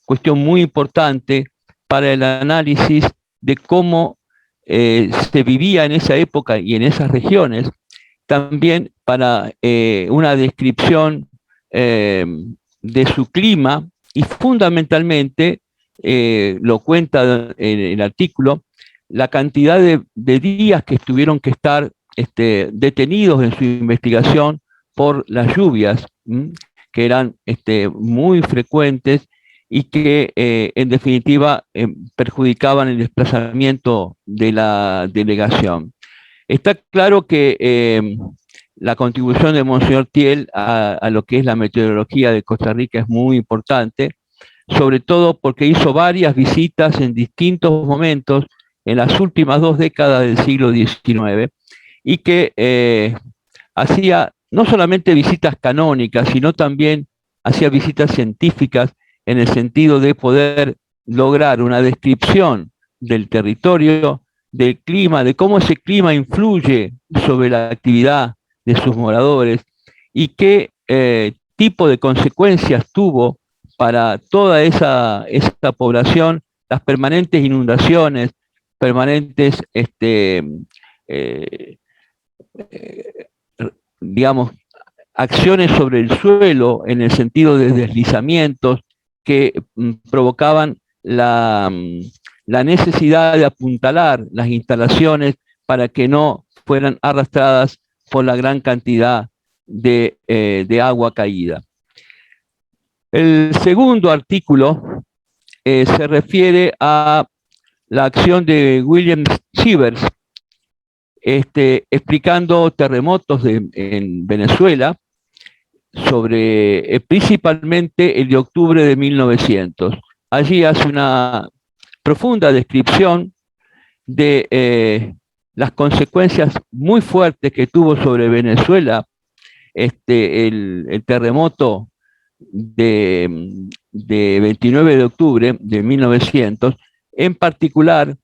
cuestión muy importante para el análisis de cómo se vivía en esa época y en esas regiones, también para una descripción de su clima, y fundamentalmente, lo cuenta en el artículo, la cantidad de días que tuvieron que estar detenidos en su investigación por las lluvias, que eran muy frecuentes y que en definitiva perjudicaban el desplazamiento de la delegación. Está claro que la contribución de Monseñor Thiel a lo que es la meteorología de Costa Rica es muy importante, sobre todo porque hizo varias visitas en distintos momentos en las últimas 2 décadas del siglo XIX, y que hacía no solamente visitas canónicas, sino también hacía visitas científicas, en el sentido de poder lograr una descripción del territorio, del clima, de cómo ese clima influye sobre la actividad de sus moradores y qué tipo de consecuencias tuvo para toda esa población las permanentes inundaciones, permanentes, digamos, acciones sobre el suelo en el sentido de deslizamientos que provocaban la necesidad de apuntalar las instalaciones para que no fueran arrastradas por la gran cantidad de agua caída. El segundo artículo se refiere a la acción de William Chivers, explicando terremotos en Venezuela, sobre principalmente el de octubre de 1900. Allí hace una profunda descripción de las consecuencias muy fuertes que tuvo sobre Venezuela el terremoto de 29 de octubre de 1900, en particular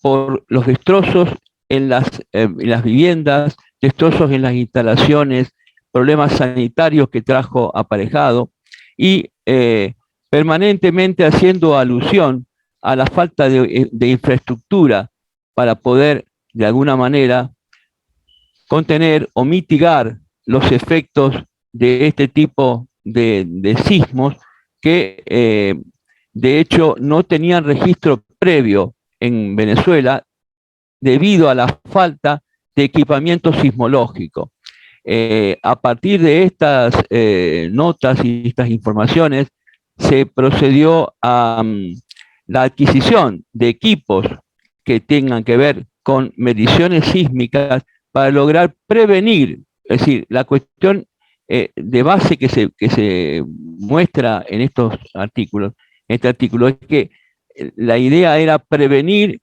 por los destrozos en las viviendas, destrozos en las instalaciones, problemas sanitarios que trajo aparejado, y permanentemente haciendo alusión a la falta de infraestructura para poder, de alguna manera, contener o mitigar los efectos de este tipo de sismos que, de hecho, no tenían registro previo en Venezuela debido a la falta de equipamiento sismológico. A partir de estas notas y estas informaciones, se procedió a la adquisición de equipos que tengan que ver con mediciones sísmicas para lograr prevenir. Es decir, la cuestión de base que se muestra en estos artículos, este artículo, es que la idea era prevenir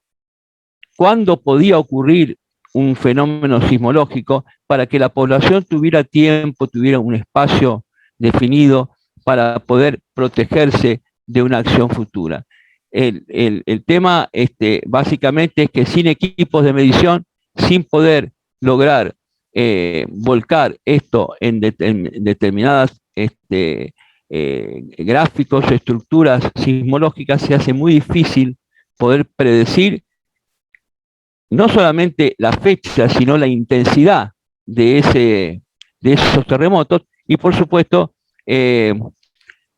cuándo podía ocurrir un fenómeno sismológico para que la población tuviera tiempo, tuviera un espacio definido para poder protegerse de una acción futura. El tema básicamente es que sin equipos de medición, sin poder lograr volcar esto en determinadas gráficos, estructuras sismológicas, se hace muy difícil poder predecir no solamente la fecha, sino la intensidad de esos terremotos y, por supuesto,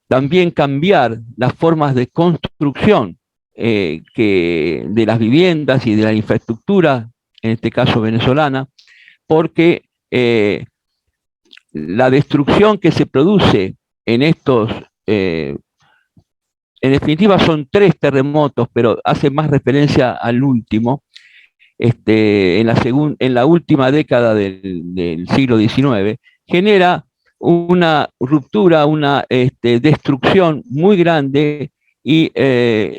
también cambiar las formas de construcción de las viviendas y de la infraestructura, en este caso venezolana, porque la destrucción que se produce en estos, en definitiva son 3 terremotos, pero hace más referencia al último, en la última década del siglo XIX, genera una ruptura, una destrucción muy grande y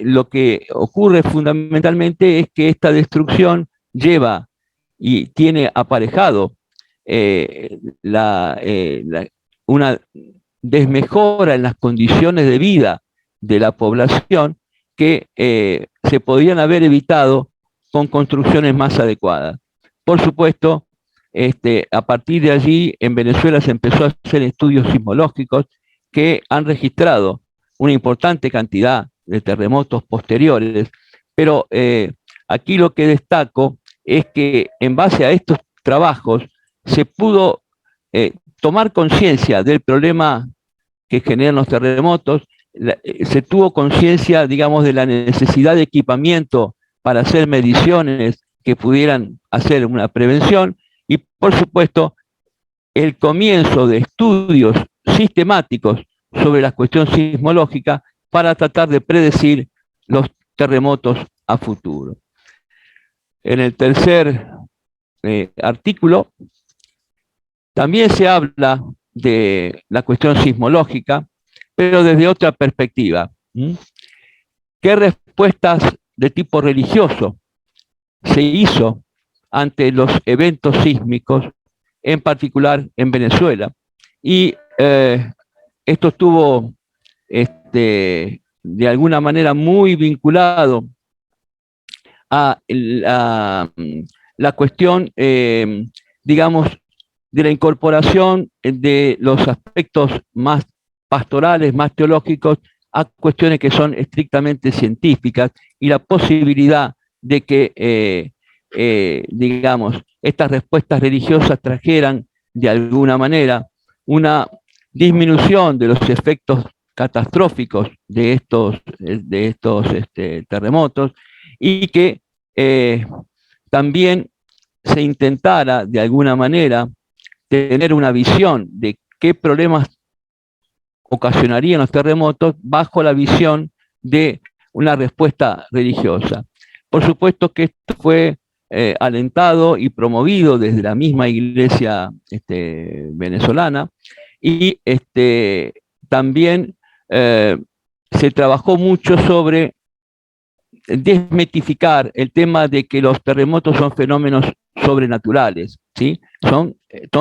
lo que ocurre fundamentalmente es que esta destrucción lleva y tiene aparejado una desmejora en las condiciones de vida de la población que se podían haber evitado con construcciones más adecuadas. Por supuesto, a partir de allí en Venezuela se empezó a hacer estudios sismológicos que han registrado una importante cantidad de terremotos posteriores, pero aquí lo que destaco es que en base a estos trabajos se pudo tomar conciencia del problema que generan los terremotos, se tuvo conciencia, digamos, de la necesidad de equipamiento para hacer mediciones que pudieran hacer una prevención y, por supuesto, el comienzo de estudios sistemáticos sobre la cuestión sismológica para tratar de predecir los terremotos a futuro. En el tercer artículo también se habla de la cuestión sismológica, pero desde otra perspectiva. ¿Qué respuestas de tipo religioso se hizo ante los eventos sísmicos, en particular en Venezuela? Y esto estuvo de alguna manera muy vinculado a la cuestión, digamos, de la incorporación de los aspectos más pastorales, más teológicos, a cuestiones que son estrictamente científicas y la posibilidad de que, digamos, estas respuestas religiosas trajeran de alguna manera una disminución de los efectos catastróficos de estos terremotos y que también se intentara de alguna manera tener una visión de qué problemas ocasionarían los terremotos bajo la visión de una respuesta religiosa. Por supuesto que esto fue alentado y promovido desde la misma iglesia venezolana y también se trabajó mucho sobre desmitificar el tema de que los terremotos son fenómenos sobrenaturales, ¿sí? Son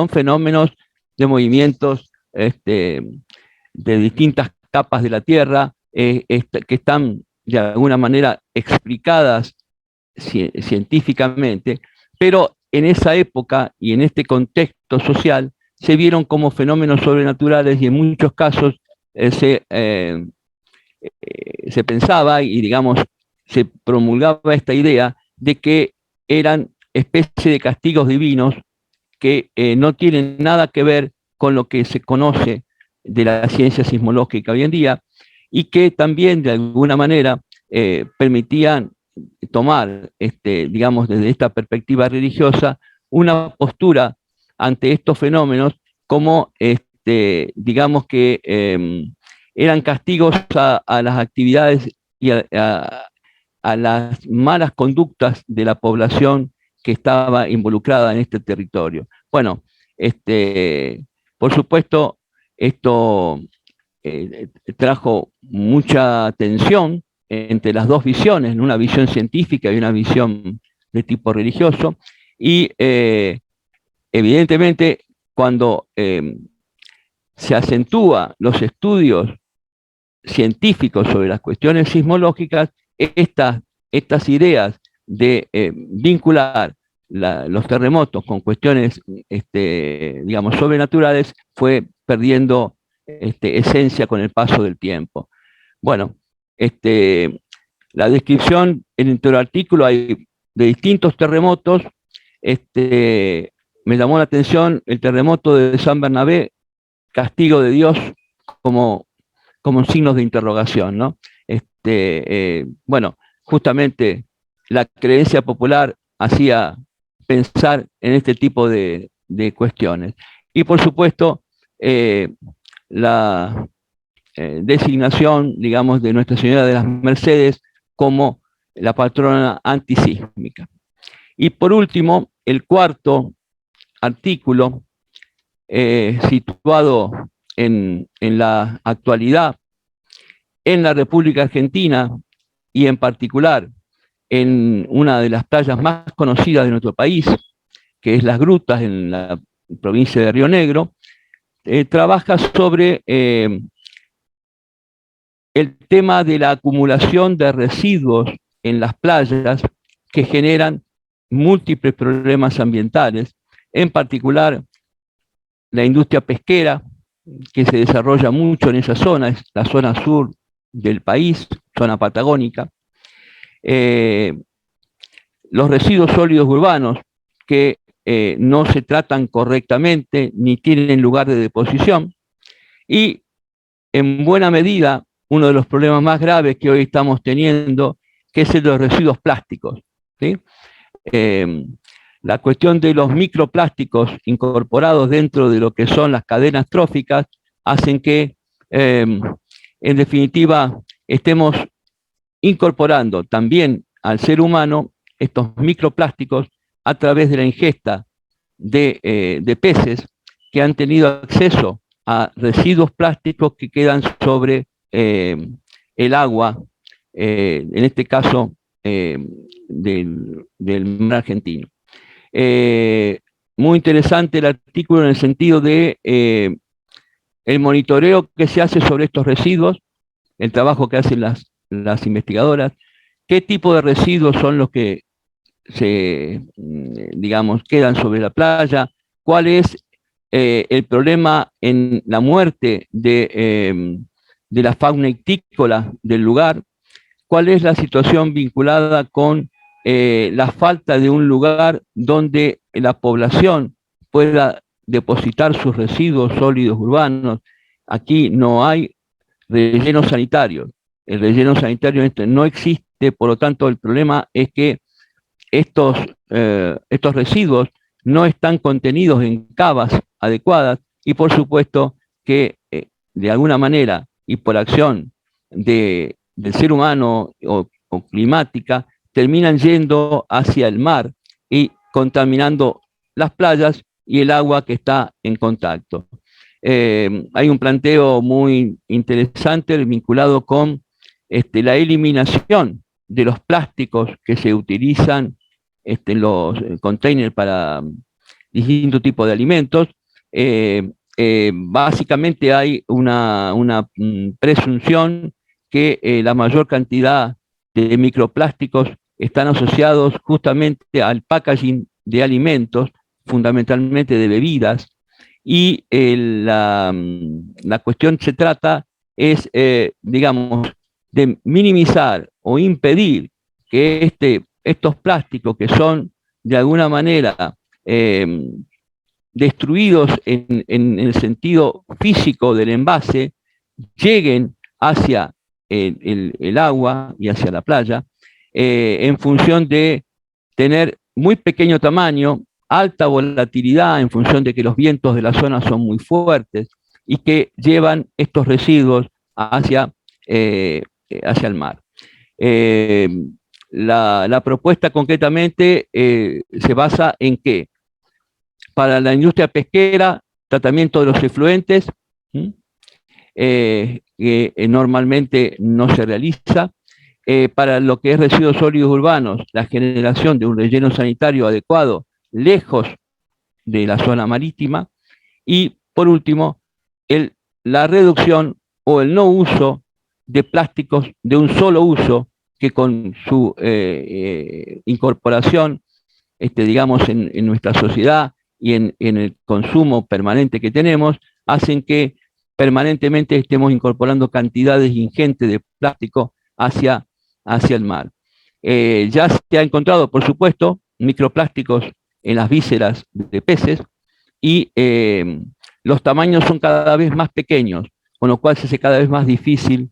fenómenos de movimientos de distintas capas de la Tierra que están de alguna manera explicadas científicamente, pero en esa época y en este contexto social se vieron como fenómenos sobrenaturales y en muchos casos se pensaba y, digamos, se promulgaba esta idea de que eran especie de castigos divinos que no tienen nada que ver con lo que se conoce de la ciencia sismológica hoy en día y que también de alguna manera permitían tomar, digamos, desde esta perspectiva religiosa, una postura ante estos fenómenos como, digamos que eran castigos a las actividades y a las malas conductas de la población que estaba involucrada en este territorio. Bueno, por supuesto, esto trajo mucha tensión entre las dos visiones, una visión científica y una visión de tipo religioso, Y evidentemente, cuando se acentúa los estudios científicos sobre las cuestiones sismológicas, estas ideas de vincular los terremotos con cuestiones, digamos, sobrenaturales, fue perdiendo esencia con el paso del tiempo. Bueno, la descripción en el artículo hay de distintos terremotos. Me llamó la atención el terremoto de San Bernabé, castigo de Dios, como signos de interrogación, ¿no? Bueno, justamente la creencia popular hacía pensar en este tipo de cuestiones. Y por supuesto, la designación, digamos, de Nuestra Señora de las Mercedes como la patrona antisísmica. Y por último, el cuarto artículo, situado en la actualidad, en la República Argentina y en particular en una de las playas más conocidas de nuestro país, que es Las Grutas, en la provincia de Río Negro, trabaja sobre el tema de la acumulación de residuos en las playas que generan múltiples problemas ambientales, en particular la industria pesquera, que se desarrolla mucho en esa zona, es la zona sur del país, zona patagónica, los residuos sólidos urbanos que no se tratan correctamente ni tienen lugar de deposición, y en buena medida uno de los problemas más graves que hoy estamos teniendo, que es el de los residuos plásticos, ¿sí? La cuestión de los microplásticos incorporados dentro de lo que son las cadenas tróficas hacen que, en definitiva, estemos incorporando también al ser humano estos microplásticos a través de la ingesta de peces que han tenido acceso a residuos plásticos que quedan sobre el agua, en este caso del mar argentino. Muy interesante el artículo en el sentido de el monitoreo que se hace sobre estos residuos, el trabajo que hacen las investigadoras, qué tipo de residuos son los que digamos, quedan sobre la playa, cuál es el problema en la muerte de la fauna ictícola del lugar, cuál es la situación vinculada con la falta de un lugar donde la población pueda depositar sus residuos sólidos urbanos. Aquí no hay relleno sanitario. El relleno sanitario no existe, por lo tanto el problema es que estos residuos no están contenidos en cavas adecuadas y por supuesto que de alguna manera y por acción del ser humano o climática terminan yendo hacia el mar y contaminando las playas y el agua que está en contacto. Hay un planteo muy interesante vinculado con la eliminación de los plásticos que se utilizan en los containers para distintos tipos de alimentos. Básicamente hay una presunción que la mayor cantidad de microplásticos están asociados justamente al packaging de alimentos, fundamentalmente de bebidas, y la cuestión se trata es, digamos, de minimizar o impedir que estos plásticos que son de alguna manera destruidos en el sentido físico del envase, lleguen hacia el agua y hacia la playa, en función de tener muy pequeño tamaño, alta volatilidad en función de que los vientos de la zona son muy fuertes y que llevan estos residuos hacia el mar. La propuesta concretamente se basa en que para la industria pesquera, tratamiento de los efluentes, que normalmente no se realiza. Para lo que es residuos sólidos urbanos, la generación de un relleno sanitario adecuado lejos de la zona marítima. Y por último, la reducción o el no uso de plásticos de un solo uso, que con su incorporación, digamos, en nuestra sociedad y en el consumo permanente que tenemos, hacen que permanentemente estemos incorporando cantidades ingentes de plástico hacia el mar. Ya se ha encontrado, por supuesto, microplásticos en las vísceras de peces, y los tamaños son cada vez más pequeños, con lo cual se hace cada vez más difícil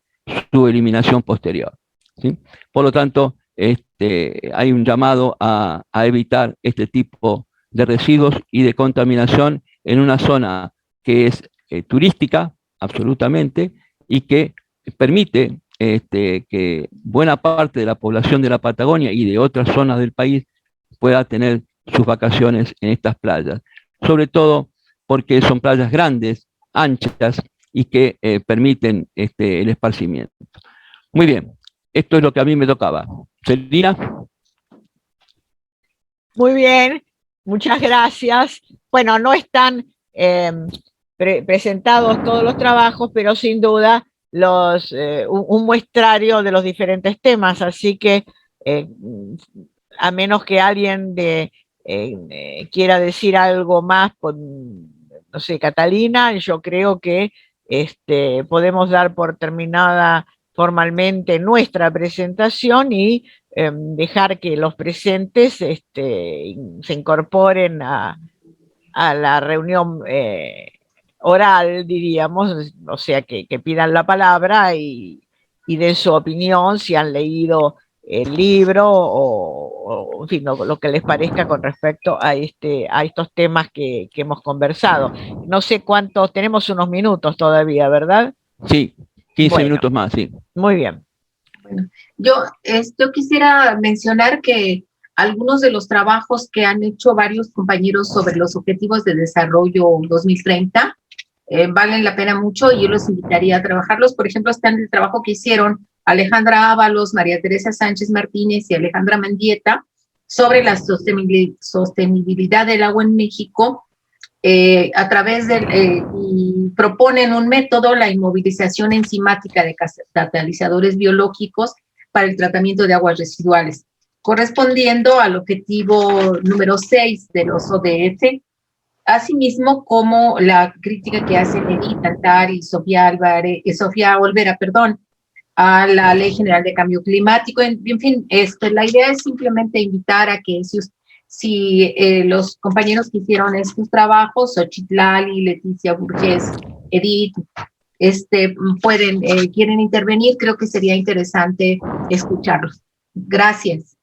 su eliminación posterior, ¿sí? Por lo tanto, hay un llamado a evitar este tipo de residuos y de contaminación en una zona que es turística, absolutamente, y que permite que buena parte de la población de la Patagonia y de otras zonas del país pueda tener sus vacaciones en estas playas, sobre todo porque son playas grandes, anchas, y que permiten el esparcimiento. Muy bien, esto es lo que a mí me tocaba. Celina. Muy bien, muchas gracias. Bueno, no están presentados todos los trabajos, pero sin duda un muestrario de los diferentes temas, así que a menos que alguien quiera decir algo más, no sé, Catalina, yo creo que podemos dar por terminada formalmente nuestra presentación y dejar que los presentes se incorporen a la reunión oral, diríamos, o sea, que pidan la palabra y den su opinión, si han leído el libro o en fin, lo que les parezca con respecto a estos temas que hemos conversado. No sé cuántos, tenemos unos minutos todavía, ¿verdad? Sí, 15 minutos más, sí. Muy bien. Bueno, yo quisiera mencionar que algunos de los trabajos que han hecho varios compañeros sobre los Objetivos de Desarrollo 2030 valen la pena mucho y yo los invitaría a trabajarlos. Por ejemplo, está en el trabajo que hicieron Alejandra Ábalos, María Teresa Sánchez Martínez y Alejandra Mendieta sobre la sostenibilidad del agua en México, a través y proponen un método, la inmovilización enzimática de catalizadores biológicos para el tratamiento de aguas residuales, correspondiendo al objetivo número 6 de los ODS, asimismo como la crítica que hacen Edith Altar y Sofía Olvera, a la Ley General de Cambio Climático. En fin, la idea es simplemente invitar a que si los compañeros que hicieron estos trabajos, Xochitlali, Leticia Burgess, Edith, quieren intervenir, creo que sería interesante escucharlos. Gracias.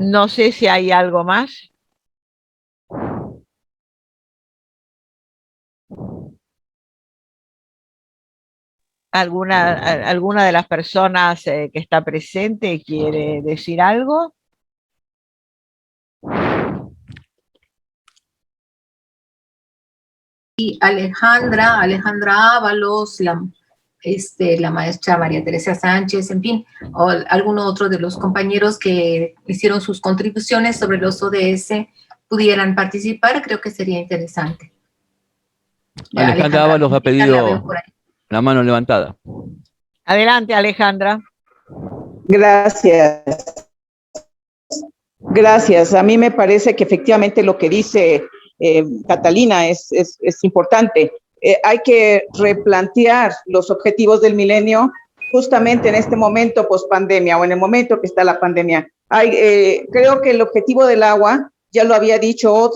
No sé si hay algo más. ¿Alguna de las personas que está presente quiere decir algo? Y Alejandra Ábalos, la maestra María Teresa Sánchez, en fin, o alguno otro de los compañeros que hicieron sus contribuciones sobre los ODS pudieran participar, creo que sería interesante. Alejandra Ábalos ha pedido la mano levantada. Adelante, Alejandra. Gracias. Gracias. A mí me parece que efectivamente lo que dice Catalina es importante. Hay que replantear los objetivos del milenio justamente en este momento post-pandemia o en el momento que está la pandemia. Creo que el objetivo del agua, ya lo había dicho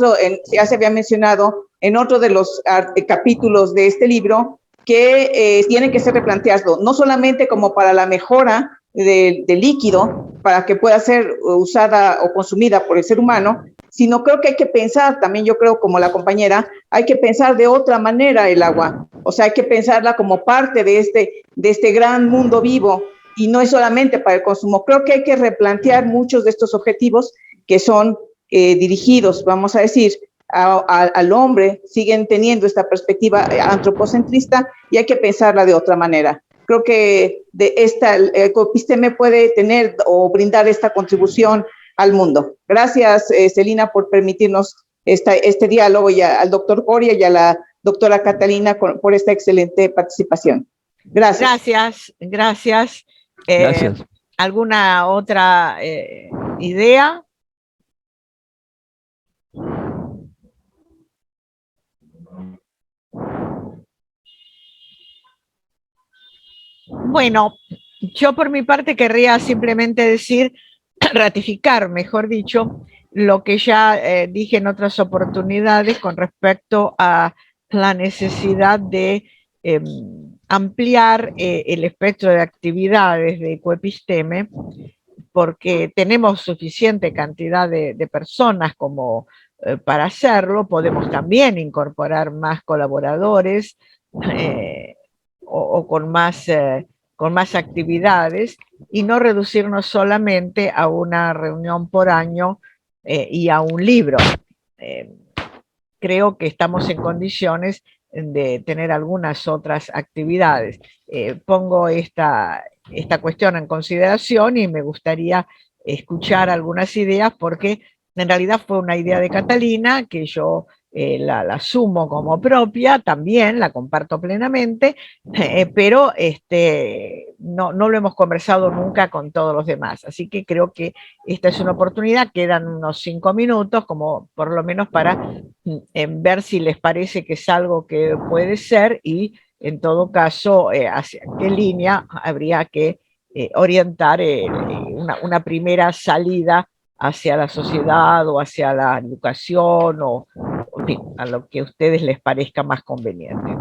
ya se había mencionado en otro de los capítulos de este libro, que tiene que ser replanteado, no solamente como para la mejora del líquido, para que pueda ser usada o consumida por el ser humano, sino creo que hay que pensar, también yo creo como la compañera, hay que pensar de otra manera el agua, o sea, hay que pensarla como parte de este gran mundo vivo, y no es solamente para el consumo. Creo que hay que replantear muchos de estos objetivos que son dirigidos, vamos a decir, al hombre, siguen teniendo esta perspectiva antropocentrista y hay que pensarla de otra manera. creo que el ecosistema puede tener o brindar esta contribución al mundo. Gracias, Celina, por permitirnos este diálogo, y al doctor Coria y a la doctora Catalina por esta excelente participación. Gracias. Gracias, gracias. Gracias. ¿Alguna otra idea? Bueno, yo por mi parte querría simplemente decir, ratificar, mejor dicho, lo que ya dije en otras oportunidades con respecto a la necesidad de ampliar el espectro de actividades de Ecoepisteme, porque tenemos suficiente cantidad de personas como para hacerlo. Podemos también incorporar más colaboradores o con más actividades, y no reducirnos solamente a una reunión por año y a un libro. Creo que estamos en condiciones de tener algunas otras actividades. Pongo esta cuestión en consideración y me gustaría escuchar algunas ideas, porque en realidad fue una idea de Catalina que yo la asumo como propia, también la comparto plenamente, pero no lo hemos conversado nunca con todos los demás. Así que creo que esta es una oportunidad. Quedan unos 5 minutos, como por lo menos para ver si les parece que es algo que puede ser, y en todo caso, hacia qué línea habría que orientar una primera salida hacia la sociedad o hacia la educación, o en fin, a lo que a ustedes les parezca más conveniente.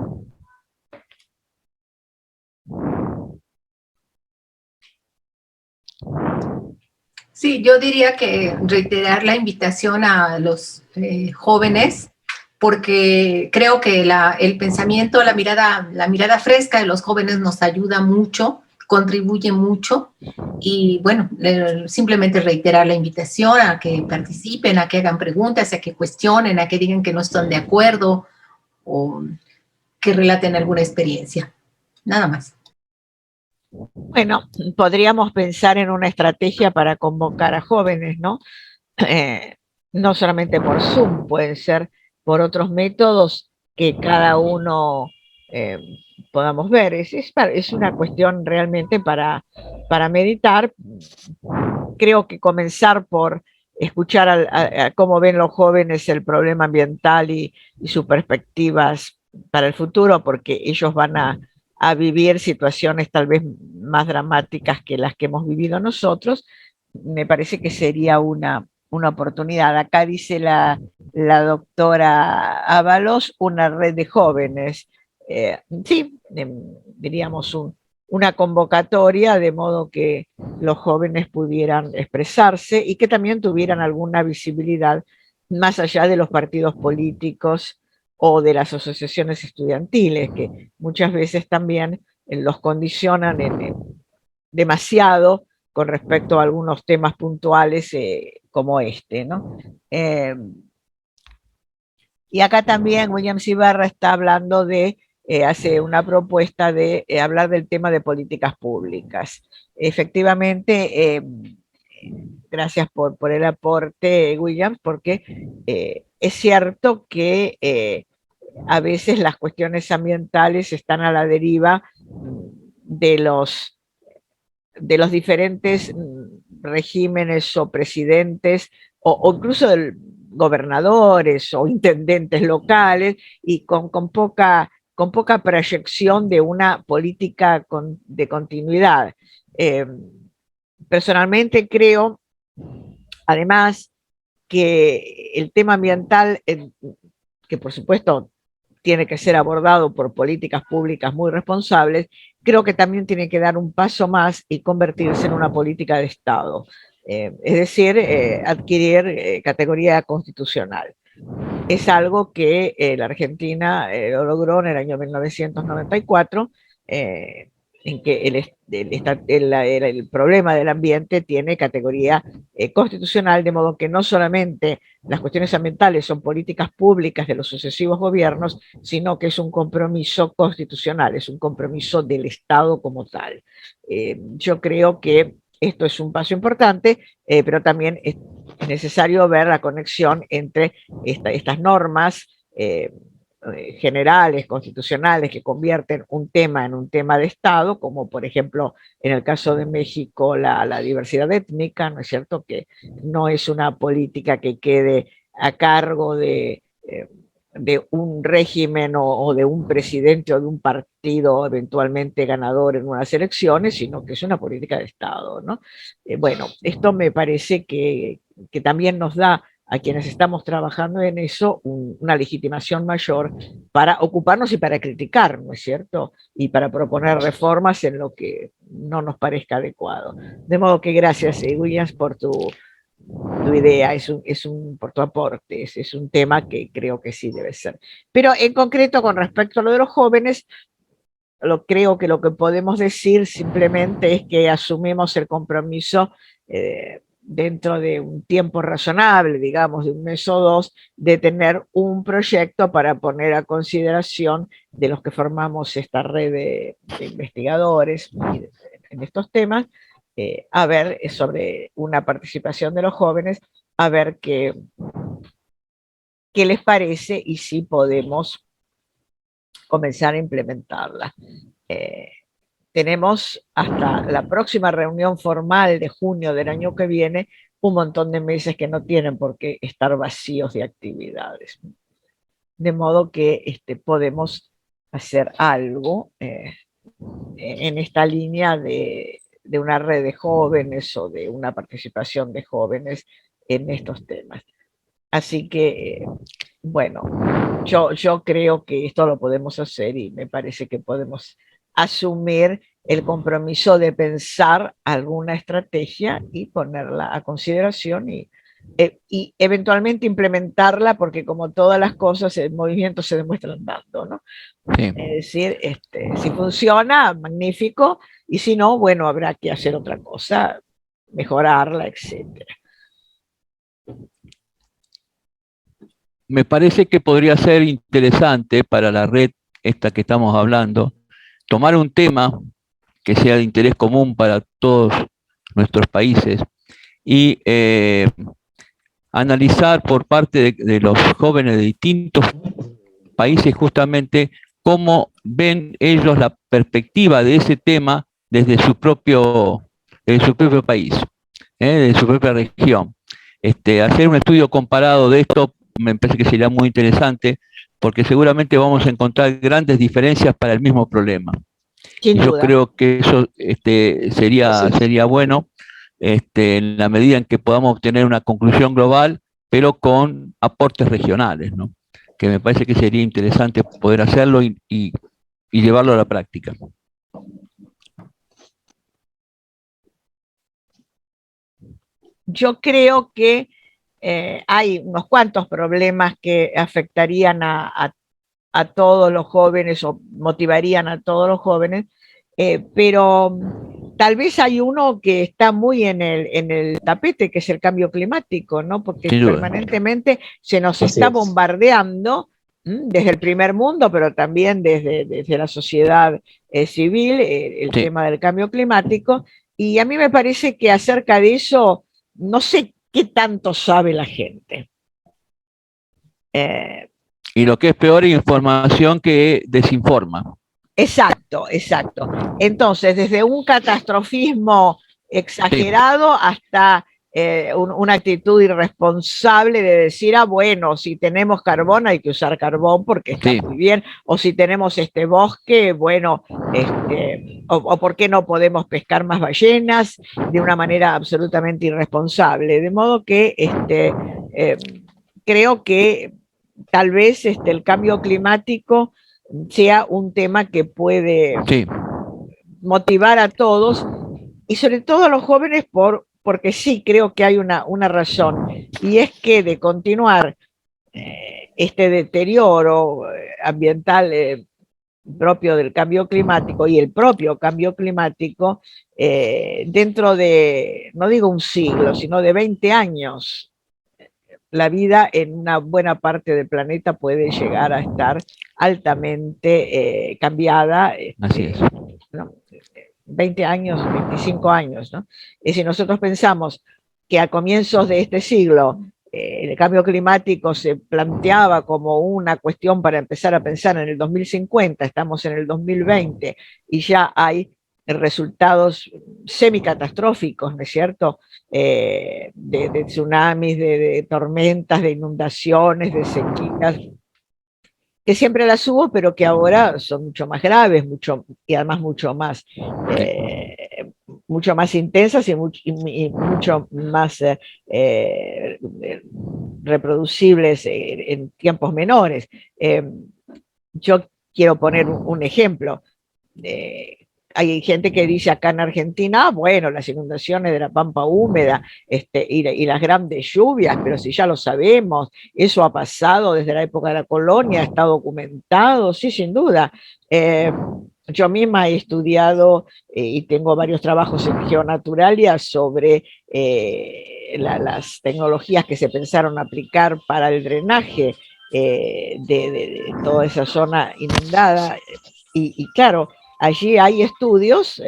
Sí, yo diría que reiterar la invitación a los jóvenes, porque creo que el pensamiento, la mirada fresca de los jóvenes nos ayuda mucho, contribuye mucho, y bueno, simplemente reiterar la invitación a que participen, a que hagan preguntas, a que cuestionen, a que digan que no están de acuerdo o que relaten alguna experiencia. Nada más. Bueno, podríamos pensar en una estrategia para convocar a jóvenes, ¿no? No solamente por Zoom, pueden ser por otros métodos que cada uno podamos ver. Es una cuestión realmente para meditar. Creo que comenzar por escuchar a cómo ven los jóvenes el problema ambiental y sus perspectivas para el futuro, porque ellos van a vivir situaciones tal vez más dramáticas que las que hemos vivido nosotros. Me parece que sería una oportunidad. Acá dice la doctora Ábalos, una red de jóvenes. Sí, diríamos una convocatoria, de modo que los jóvenes pudieran expresarse y que también tuvieran alguna visibilidad más allá de los partidos políticos o de las asociaciones estudiantiles, que muchas veces también los condicionan demasiado con respecto a algunos temas puntuales como este, ¿no? Y acá también Williams Ibarra está hablando hace una propuesta de hablar del tema de políticas públicas. Efectivamente, gracias por el aporte, Williams, porque es cierto que a veces las cuestiones ambientales están a la deriva de los diferentes regímenes o presidentes o incluso gobernadores o intendentes locales, y con poca proyección de una política de continuidad. Personalmente creo, además, que el tema ambiental, que por supuesto tiene que ser abordado por políticas públicas muy responsables, creo que también tiene que dar un paso más y convertirse en una política de Estado. Es decir, adquirir categoría constitucional. Es algo que la Argentina lo logró en el año 1994, en que el problema del ambiente tiene categoría constitucional, de modo que no solamente las cuestiones ambientales son políticas públicas de los sucesivos gobiernos, sino que es un compromiso constitucional, es un compromiso del Estado como tal. Yo creo que esto es un paso importante, pero también es necesario ver la conexión entre estas normas generales, constitucionales, que convierten un tema en un tema de Estado, como por ejemplo en el caso de México la diversidad étnica, ¿no es cierto? Que no es una política que quede a cargo de un régimen o de un presidente o de un partido eventualmente ganador en unas elecciones, sino que es una política de Estado, ¿no? Bueno, esto me parece que también nos da a quienes estamos trabajando en eso una legitimación mayor para ocuparnos y para criticar, ¿no es cierto? Y para proponer reformas en lo que no nos parezca adecuado. De modo que gracias, Williams, por tu idea, por tu aporte, es un tema que creo que sí debe ser. Pero en concreto, con respecto a lo de los jóvenes, creo que lo que podemos decir simplemente es que asumimos el compromiso dentro de un tiempo razonable, digamos de un mes o dos, de tener un proyecto para poner a consideración de los que formamos esta red de investigadores en estos temas, a ver sobre una participación de los jóvenes, a ver qué les parece y si podemos comenzar a implementarla. Tenemos hasta la próxima reunión formal de junio del año que viene un montón de meses que no tienen por qué estar vacíos de actividades. De modo que podemos hacer algo en esta línea de una red de jóvenes o de una participación de jóvenes en estos temas. Así que, bueno, yo creo que esto lo podemos hacer y me parece que podemos asumir el compromiso de pensar alguna estrategia y ponerla a consideración y eventualmente implementarla, porque como todas las cosas, el movimiento se demuestra andando, ¿no? Sí. Es decir, si funciona, magnífico, y si no, bueno, habrá que hacer otra cosa, mejorarla, etcétera. Me parece que podría ser interesante para la red esta que estamos hablando, tomar un tema que sea de interés común para todos nuestros países y analizar por parte de los jóvenes de distintos países justamente cómo ven ellos la perspectiva de ese tema desde su propio país, de su propia región. Hacer un estudio comparado de esto me parece que sería muy interesante, porque seguramente vamos a encontrar grandes diferencias para el mismo problema. Y yo creo que eso sería bueno en la medida en que podamos obtener una conclusión global, pero con aportes regionales, ¿no? Que me parece que sería interesante poder hacerlo y llevarlo a la práctica. Yo creo que hay unos cuantos problemas que afectarían a todos los jóvenes o motivarían a todos los jóvenes, pero tal vez hay uno que está muy en el tapete, que es el cambio climático, ¿no? Porque permanentemente se nos está bombardeando desde el primer mundo, pero también desde la sociedad civil, el tema del cambio climático, y a mí me parece que acerca de eso no sé qué tanto sabe la gente. Y lo que es peor, información que desinforma. Exacto, exacto. Entonces, desde un catastrofismo exagerado hasta una actitud irresponsable de decir, bueno, si tenemos carbón hay que usar carbón porque está muy bien, o si tenemos este bosque, bueno, o por qué no podemos pescar más ballenas de una manera absolutamente irresponsable. De modo que creo que tal vez el cambio climático sea un tema que puede motivar a todos y sobre todo a los jóvenes porque sí creo que hay una razón, y es que de continuar este deterioro ambiental propio del cambio climático y el propio cambio climático, dentro de, no digo un siglo, sino de 20 años, la vida en una buena parte del planeta puede llegar a estar altamente cambiada. Así es. ¿No? 20 años, 25 años, ¿no? Y si nosotros pensamos que a comienzos de este siglo el cambio climático se planteaba como una cuestión para empezar a pensar en el 2050, estamos en el 2020 y ya hay resultados semicatastróficos, ¿no es cierto? De tsunamis, de tormentas, de inundaciones, de sequías, que siempre las hubo, pero que ahora son mucho más graves, y además mucho más intensas y mucho más reproducibles en tiempos menores. Yo quiero poner un ejemplo. Hay gente que dice acá en Argentina, bueno, las inundaciones de la pampa húmeda y las grandes lluvias, pero si ya lo sabemos, eso ha pasado desde la época de la colonia, está documentado, sí, sin duda. Yo misma he estudiado y tengo varios trabajos en geonaturalia sobre las tecnologías que se pensaron aplicar para el drenaje de toda esa zona inundada. Y claro, allí hay estudios,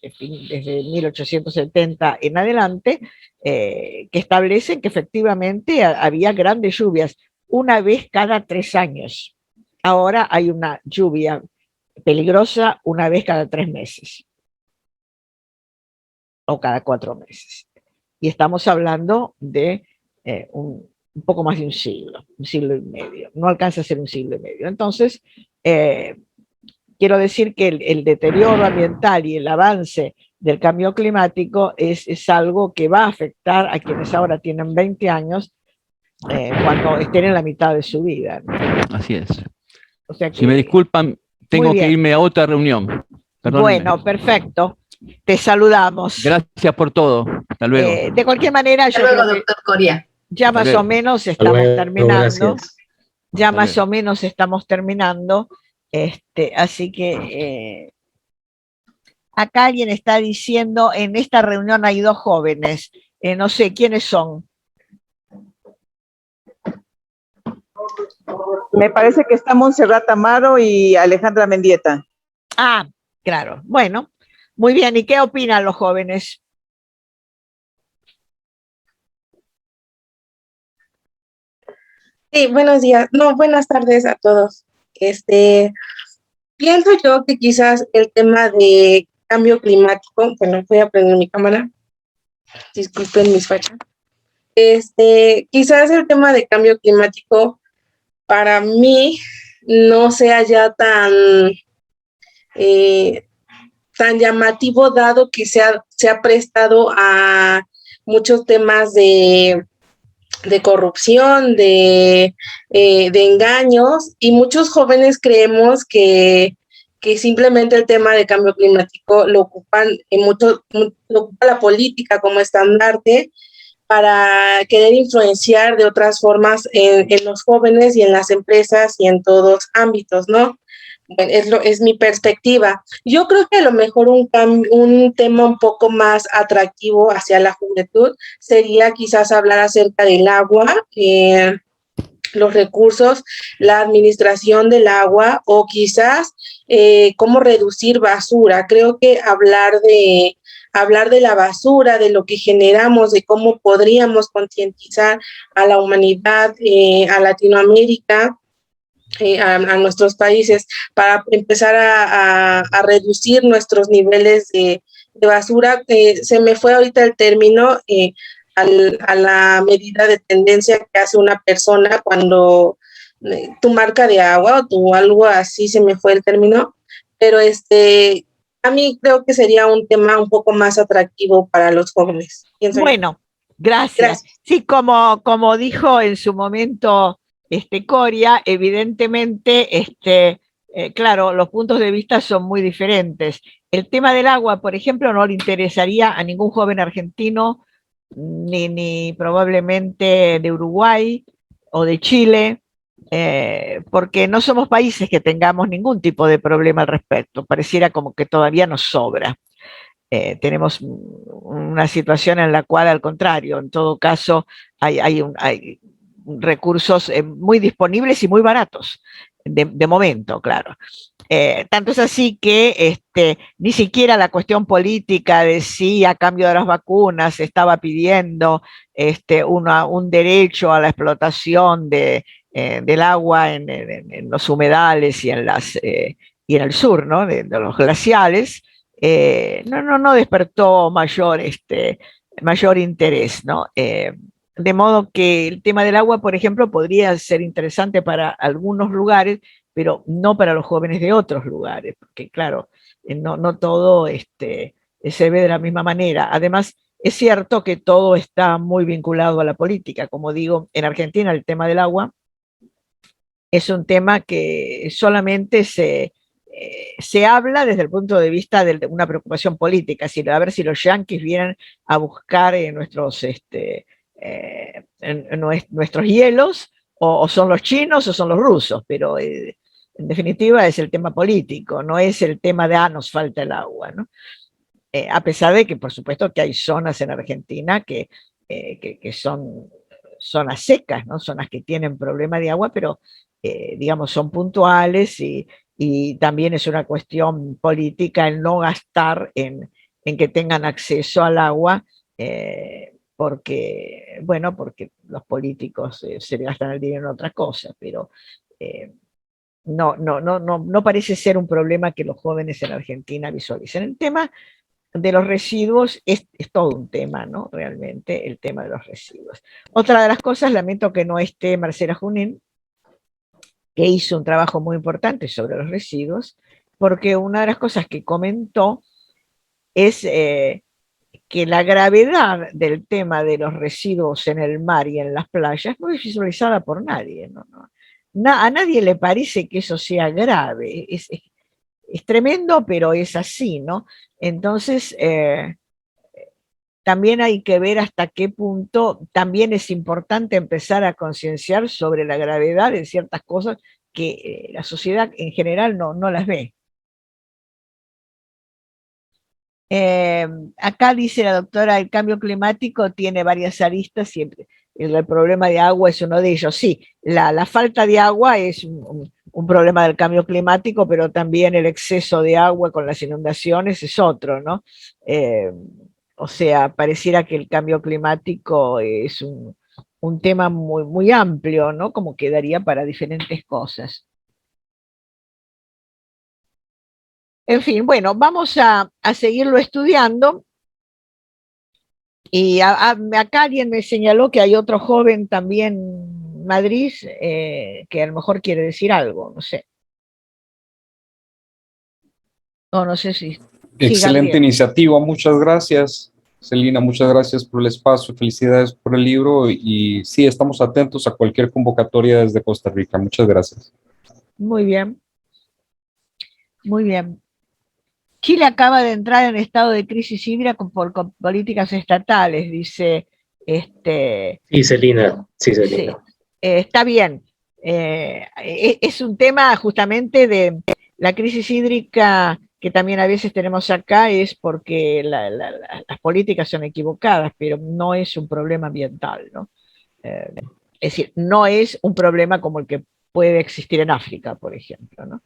desde 1870 en adelante, que establecen que efectivamente había grandes lluvias una vez cada 3 años. Ahora hay una lluvia peligrosa una vez cada 3 meses o cada 4 meses. Y estamos hablando de un poco más de un siglo y medio. No alcanza a ser un siglo y medio. Entonces, quiero decir que el deterioro ambiental y el avance del cambio climático es algo que va a afectar a quienes ahora tienen 20 años cuando estén en la mitad de su vida, ¿no? Así es. O sea que, si me disculpan, tengo que irme a otra reunión. Perdónenme. Bueno, perfecto. Te saludamos. Gracias por todo. Hasta luego. De cualquier manera, Hasta yo luego, creo que doctor Coria. ya más o menos estamos terminando. Gracias. Ya más o menos estamos terminando. Así que acá alguien está diciendo, en esta reunión hay 2 jóvenes. No sé, ¿quiénes son? Me parece que está Montserrat Amaro y Alejandra Mendieta. Ah, claro. Bueno, muy bien. ¿Y qué opinan los jóvenes? Sí, buenos días. No, buenas tardes a todos. Pienso yo que quizás el tema de cambio climático, bueno, voy a prender mi cámara, disculpen mis fachas. Quizás el tema de cambio climático para mí no sea ya tan llamativo, dado que se ha prestado a muchos temas de corrupción, de engaños, y muchos jóvenes creemos que simplemente el tema de cambio climático lo ocupa la política como estandarte para querer influenciar de otras formas en los jóvenes y en las empresas y en todos ámbitos, ¿no? Es mi perspectiva. Yo creo que a lo mejor un tema un poco más atractivo hacia la juventud sería quizás hablar acerca del agua, los recursos, la administración del agua, o quizás cómo reducir basura. Creo que hablar de la basura, de lo que generamos, de cómo podríamos concientizar a la humanidad, a Latinoamérica, a nuestros países, para empezar a reducir nuestros niveles de basura. Se me fue ahorita el término, a la medida de tendencia que hace una persona cuando tu marca de agua o algo así, se me fue el término, pero a mí creo que sería un tema un poco más atractivo para los jóvenes. Bueno, gracias. Sí, como dijo en su momento Coria, evidentemente, claro, los puntos de vista son muy diferentes. El tema del agua, por ejemplo, no le interesaría a ningún joven argentino, ni probablemente de Uruguay o de Chile, porque no somos países que tengamos ningún tipo de problema al respecto, pareciera como que todavía nos sobra. Tenemos una situación en la cual, al contrario, en todo caso, hay recursos muy disponibles y muy baratos, de momento, claro. Tanto es así que ni siquiera la cuestión política de si a cambio de las vacunas se estaba pidiendo un derecho a la explotación del agua en los humedales y en el sur, ¿no? De los glaciales, no despertó mayor interés, ¿no? De modo que el tema del agua, por ejemplo, podría ser interesante para algunos lugares, pero no para los jóvenes de otros lugares, porque claro, no todo se ve de la misma manera. Además, es cierto que todo está muy vinculado a la política. Como digo, en Argentina el tema del agua es un tema que solamente se habla desde el punto de vista de una preocupación política, a ver si los yanquis vienen a buscar nuestros hielos, o son los chinos o son los rusos, pero en definitiva es el tema político, no es el tema de, nos falta el agua, ¿no? A pesar de que, por supuesto, que hay zonas en Argentina que son zonas secas, ¿no? Zonas que tienen problema de agua, pero digamos, son puntuales y también es una cuestión política el no gastar en que tengan acceso al agua, porque los políticos se gastan el dinero en otras cosas, pero no parece ser un problema que los jóvenes en Argentina visualicen. El tema de los residuos es todo un tema, ¿no? Realmente el tema de los residuos. Otra de las cosas, lamento que no esté Marcela Junín, que hizo un trabajo muy importante sobre los residuos, porque una de las cosas que comentó es que la gravedad del tema de los residuos en el mar y en las playas no es visualizada por nadie, ¿no? A nadie le parece que eso sea grave, es tremendo, pero es así, ¿no? Entonces, también hay que ver hasta qué punto también es importante empezar a concienciar sobre la gravedad de ciertas cosas que la sociedad en general no las ve. Acá dice la doctora, el cambio climático tiene varias aristas y el problema de agua es uno de ellos. Sí, la falta de agua es un problema del cambio climático, pero también el exceso de agua con las inundaciones es otro, ¿no? O sea, pareciera que el cambio climático es un tema muy, muy amplio, ¿no? Como que daría para diferentes cosas. En fin, bueno, vamos a seguirlo estudiando. Y acá alguien me señaló que hay otro joven también, Madrid, que a lo mejor quiere decir algo, no sé. O no sé si... Excelente iniciativa, muchas gracias, Celina, muchas gracias por el espacio, felicidades por el libro y sí, estamos atentos a cualquier convocatoria desde Costa Rica, muchas gracias. Muy bien, muy bien. Chile acaba de entrar en estado de crisis hídrica por políticas estatales, dice Sí, Celina, sí, Celina. Sí, está bien. Es un tema justamente de la crisis hídrica que también a veces tenemos acá, es porque las políticas son equivocadas, pero no es un problema ambiental, ¿no? Es decir, no es un problema como el que puede existir en África, por ejemplo, ¿no?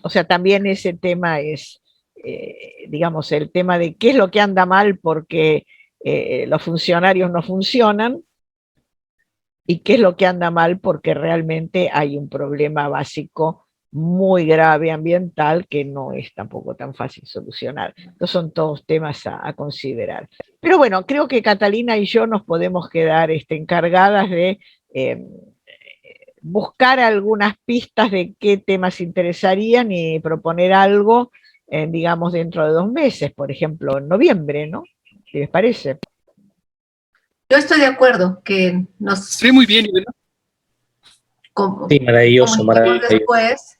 O sea, también ese tema es, digamos, el tema de qué es lo que anda mal porque los funcionarios no funcionan y qué es lo que anda mal porque realmente hay un problema básico muy grave ambiental que no es tampoco tan fácil solucionar. Estos son todos temas a considerar. Pero bueno, creo que Catalina y yo nos podemos quedar encargadas de buscar algunas pistas de qué temas interesarían y proponer algo, digamos, dentro de 2 meses, por ejemplo, en noviembre, ¿no? ¿Qué les parece? Yo estoy de acuerdo que nos... Sí, muy bien. Sí, maravilloso, maravilloso. Después,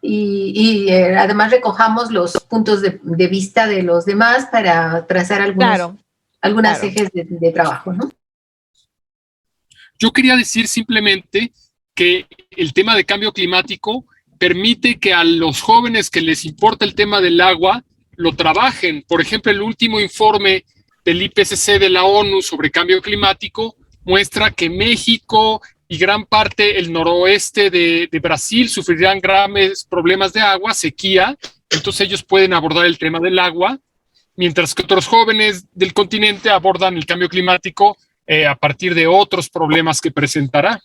y además recojamos los puntos de vista de los demás para trazar algunos, algunas ejes de trabajo, ¿no? Yo quería decir simplemente que el tema de cambio climático permite que a los jóvenes que les importa el tema del agua lo trabajen. Por ejemplo, el último informe del IPCC de la ONU sobre cambio climático muestra que México y gran parte el noroeste de Brasil sufrirán graves problemas de agua, sequía, entonces ellos pueden abordar el tema del agua, mientras que otros jóvenes del continente abordan el cambio climático a partir de otros problemas que presentará.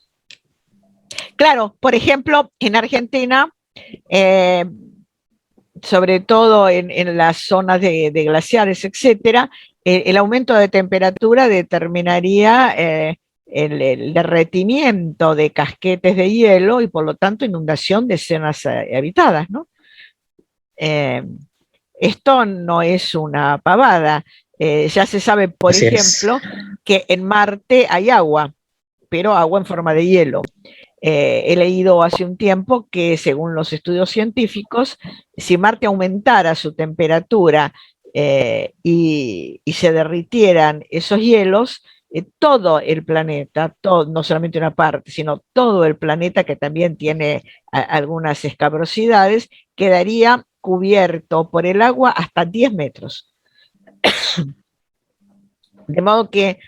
Claro, por ejemplo, en Argentina, sobre todo en las zonas de glaciares, etcétera, el aumento de temperatura determinaría el derretimiento de casquetes de hielo y por lo tanto inundación de zonas habitadas, ¿no? Esto no es una pavada. Ya se sabe, por ejemplo, que en Marte hay agua, pero agua en forma de hielo. He leído hace un tiempo que, según los estudios científicos, si Marte aumentara su temperatura y se derritieran esos hielos, todo el planeta, no solamente una parte, sino todo el planeta, que también tiene algunas escabrosidades, quedaría cubierto por el agua hasta 10 metros. De modo que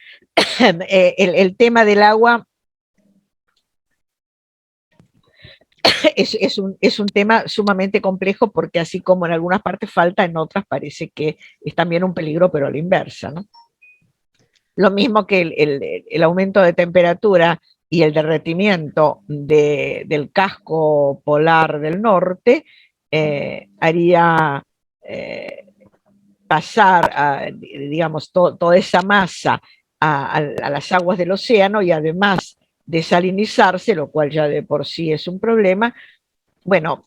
el tema del agua es un tema sumamente complejo, porque así como en algunas partes falta, en otras parece que es también un peligro, pero a la inversa, ¿no? Lo mismo que el aumento de temperatura y el derretimiento del casco polar del norte haría pasar, digamos, toda esa masa a las aguas del océano, y además desalinizarse, lo cual ya de por sí es un problema, bueno,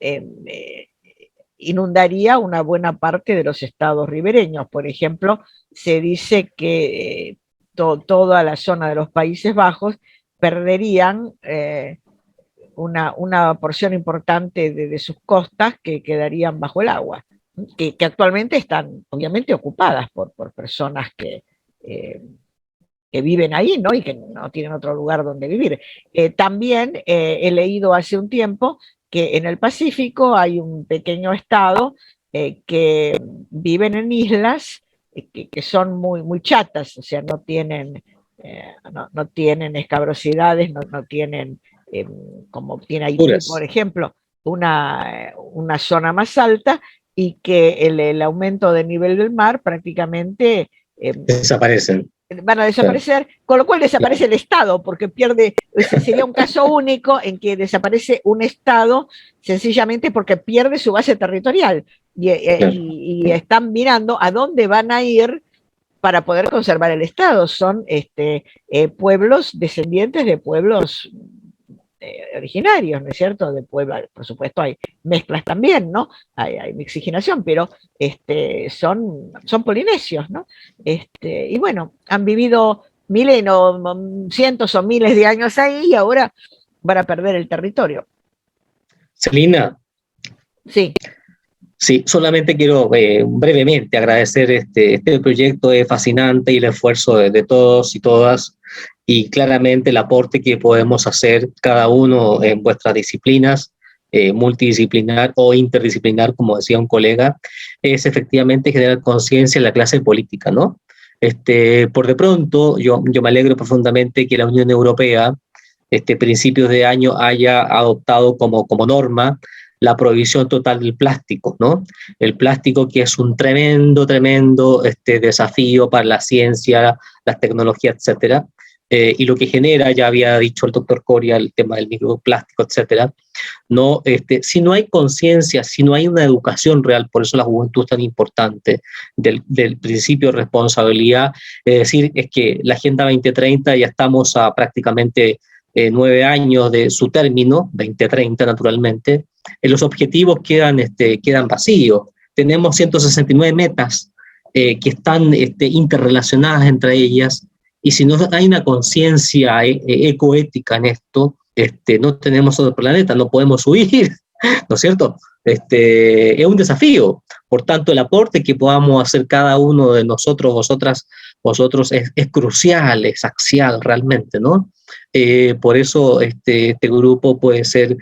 inundaría una buena parte de los estados ribereños. Por ejemplo, se dice que toda la zona de los Países Bajos perderían una porción importante de sus costas, que quedarían bajo el agua, que actualmente están obviamente ocupadas por personas que viven ahí, ¿no? Y que no tienen otro lugar donde vivir. También he leído hace un tiempo que en el Pacífico hay un pequeño estado que viven en islas que son muy chatas, o sea, no tienen escabrosidades, no tienen, como tiene Haití, por ejemplo, una zona más alta, y que el aumento del nivel del mar prácticamente desaparecen. Van a desaparecer, claro. Con lo cual desaparece el Estado, porque sería un caso único en que desaparece un Estado sencillamente porque pierde su base territorial, y están mirando a dónde van a ir para poder conservar el Estado. Son pueblos descendientes de pueblos originarios, ¿no es cierto? De pueblos, por supuesto hay mezclas también, ¿no? Hay mixigenación, pero son polinesios, ¿no? Y bueno, han vivido milenios, cientos o miles de años ahí, y ahora van a perder el territorio. Celina. Sí. Sí, solamente quiero brevemente agradecer este proyecto. Es fascinante, y el esfuerzo de todos y todas, y claramente el aporte que podemos hacer cada uno en vuestras disciplinas, multidisciplinar o interdisciplinar, como decía un colega, es efectivamente generar conciencia en la clase política, ¿no? Por de pronto, yo me alegro profundamente que la Unión Europea, principios de año, haya adoptado como norma la prohibición total del plástico, ¿no? El plástico, que es un tremendo desafío para la ciencia, las tecnologías, etcétera. Y lo que genera, ya había dicho el doctor Coria, el tema del microplástico, etcétera, ¿no? Si no hay conciencia, si no hay una educación real, por eso la juventud es tan importante, del principio de responsabilidad, es decir, es que la Agenda 2030, ya estamos a prácticamente 9 años de su término, 2030 naturalmente, los objetivos quedan vacíos. Tenemos 169 metas que están interrelacionadas entre ellas, y si no hay una conciencia ecoética en esto, no tenemos otro planeta, no podemos huir, ¿no es cierto? Es un desafío. Por tanto, el aporte que podamos hacer cada uno de nosotros, vosotros, es crucial, es axial realmente, ¿no? Por eso este grupo puede ser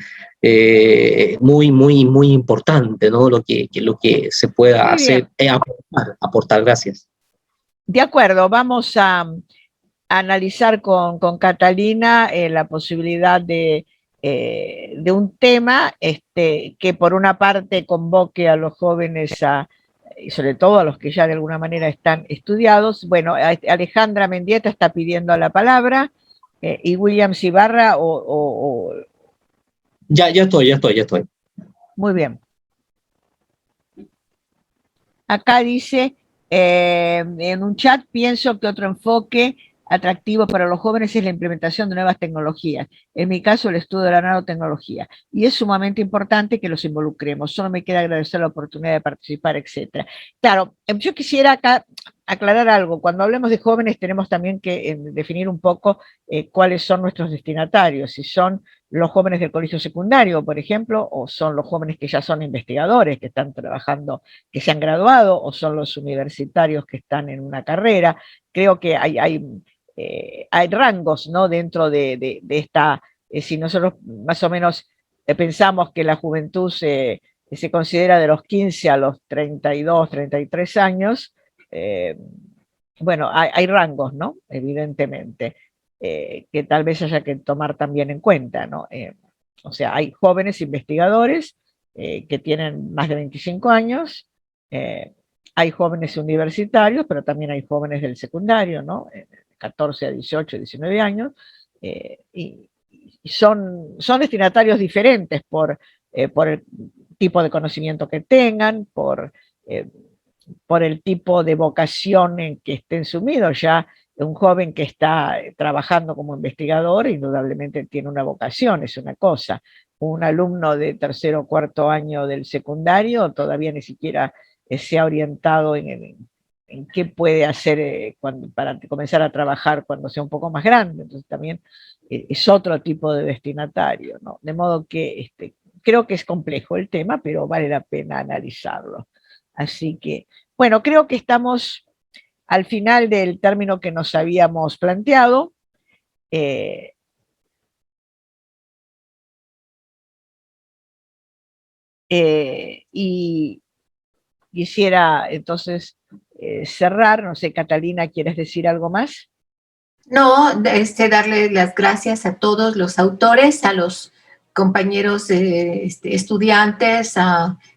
muy importante, ¿no? Lo que se pueda Muy hacer, bien. aportar. Gracias. De acuerdo, vamos a analizar con Catalina la posibilidad de un tema que por una parte convoque a los jóvenes y sobre todo a los que ya de alguna manera están estudiados. Bueno, Alejandra Mendieta está pidiendo la palabra y Williams Ibarra Ya estoy. Muy bien. Acá dice, en un chat, pienso que otro enfoque atractivo para los jóvenes es la implementación de nuevas tecnologías. En mi caso, el estudio de la nanotecnología. Y es sumamente importante que los involucremos. Solo me queda agradecer la oportunidad de participar, etcétera. Claro, yo quisiera acá aclarar algo. Cuando hablemos de jóvenes, tenemos también que definir un poco cuáles son nuestros destinatarios. Si son los jóvenes del colegio secundario, por ejemplo, o son los jóvenes que ya son investigadores, que están trabajando, que se han graduado, o son los universitarios que están en una carrera. Creo que hay rangos, ¿no? Dentro de esta, si nosotros más o menos pensamos que la juventud se considera de los 15 a los 32, 33 años, bueno, hay rangos, ¿no? Evidentemente, que tal vez haya que tomar también en cuenta, ¿no? O sea, hay jóvenes investigadores que tienen más de 25 años, hay jóvenes universitarios, pero también hay jóvenes del secundario, ¿no? 14 a 18, 19 años, y son destinatarios diferentes por el tipo de conocimiento que tengan, por el tipo de vocación en que estén sumidos. Ya un joven que está trabajando como investigador indudablemente tiene una vocación, es una cosa. Un alumno de tercero o cuarto año del secundario todavía ni siquiera se ha orientado en qué puede hacer para comenzar a trabajar cuando sea un poco más grande. Entonces también es otro tipo de destinatario, ¿no? De modo que creo que es complejo el tema, pero vale la pena analizarlo. Así que, bueno, creo que estamos al final del término que nos habíamos planteado. Y quisiera entonces cerrar. No sé, Catalina, ¿quieres decir algo más? No, darle las gracias a todos los autores, a los compañeros estudiantes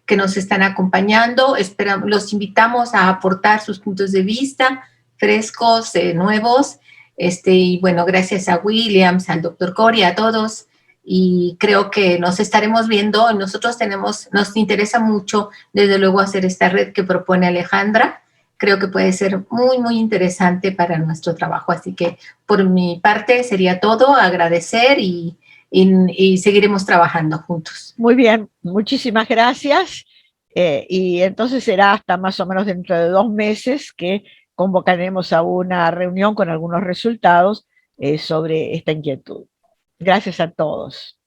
que nos están acompañando. Los invitamos a aportar sus puntos de vista frescos, nuevos. Y bueno, gracias a Williams, al doctor Cory, a todos. Y creo que nos estaremos viendo. Nosotros nos interesa mucho, desde luego, hacer esta red que propone Alejandra. Creo que puede ser muy interesante para nuestro trabajo. Así que por mi parte sería todo, agradecer y seguiremos trabajando juntos. Muy bien, muchísimas gracias. Y entonces será hasta más o menos dentro de 2 meses que convocaremos a una reunión con algunos resultados sobre esta inquietud. Gracias a todos.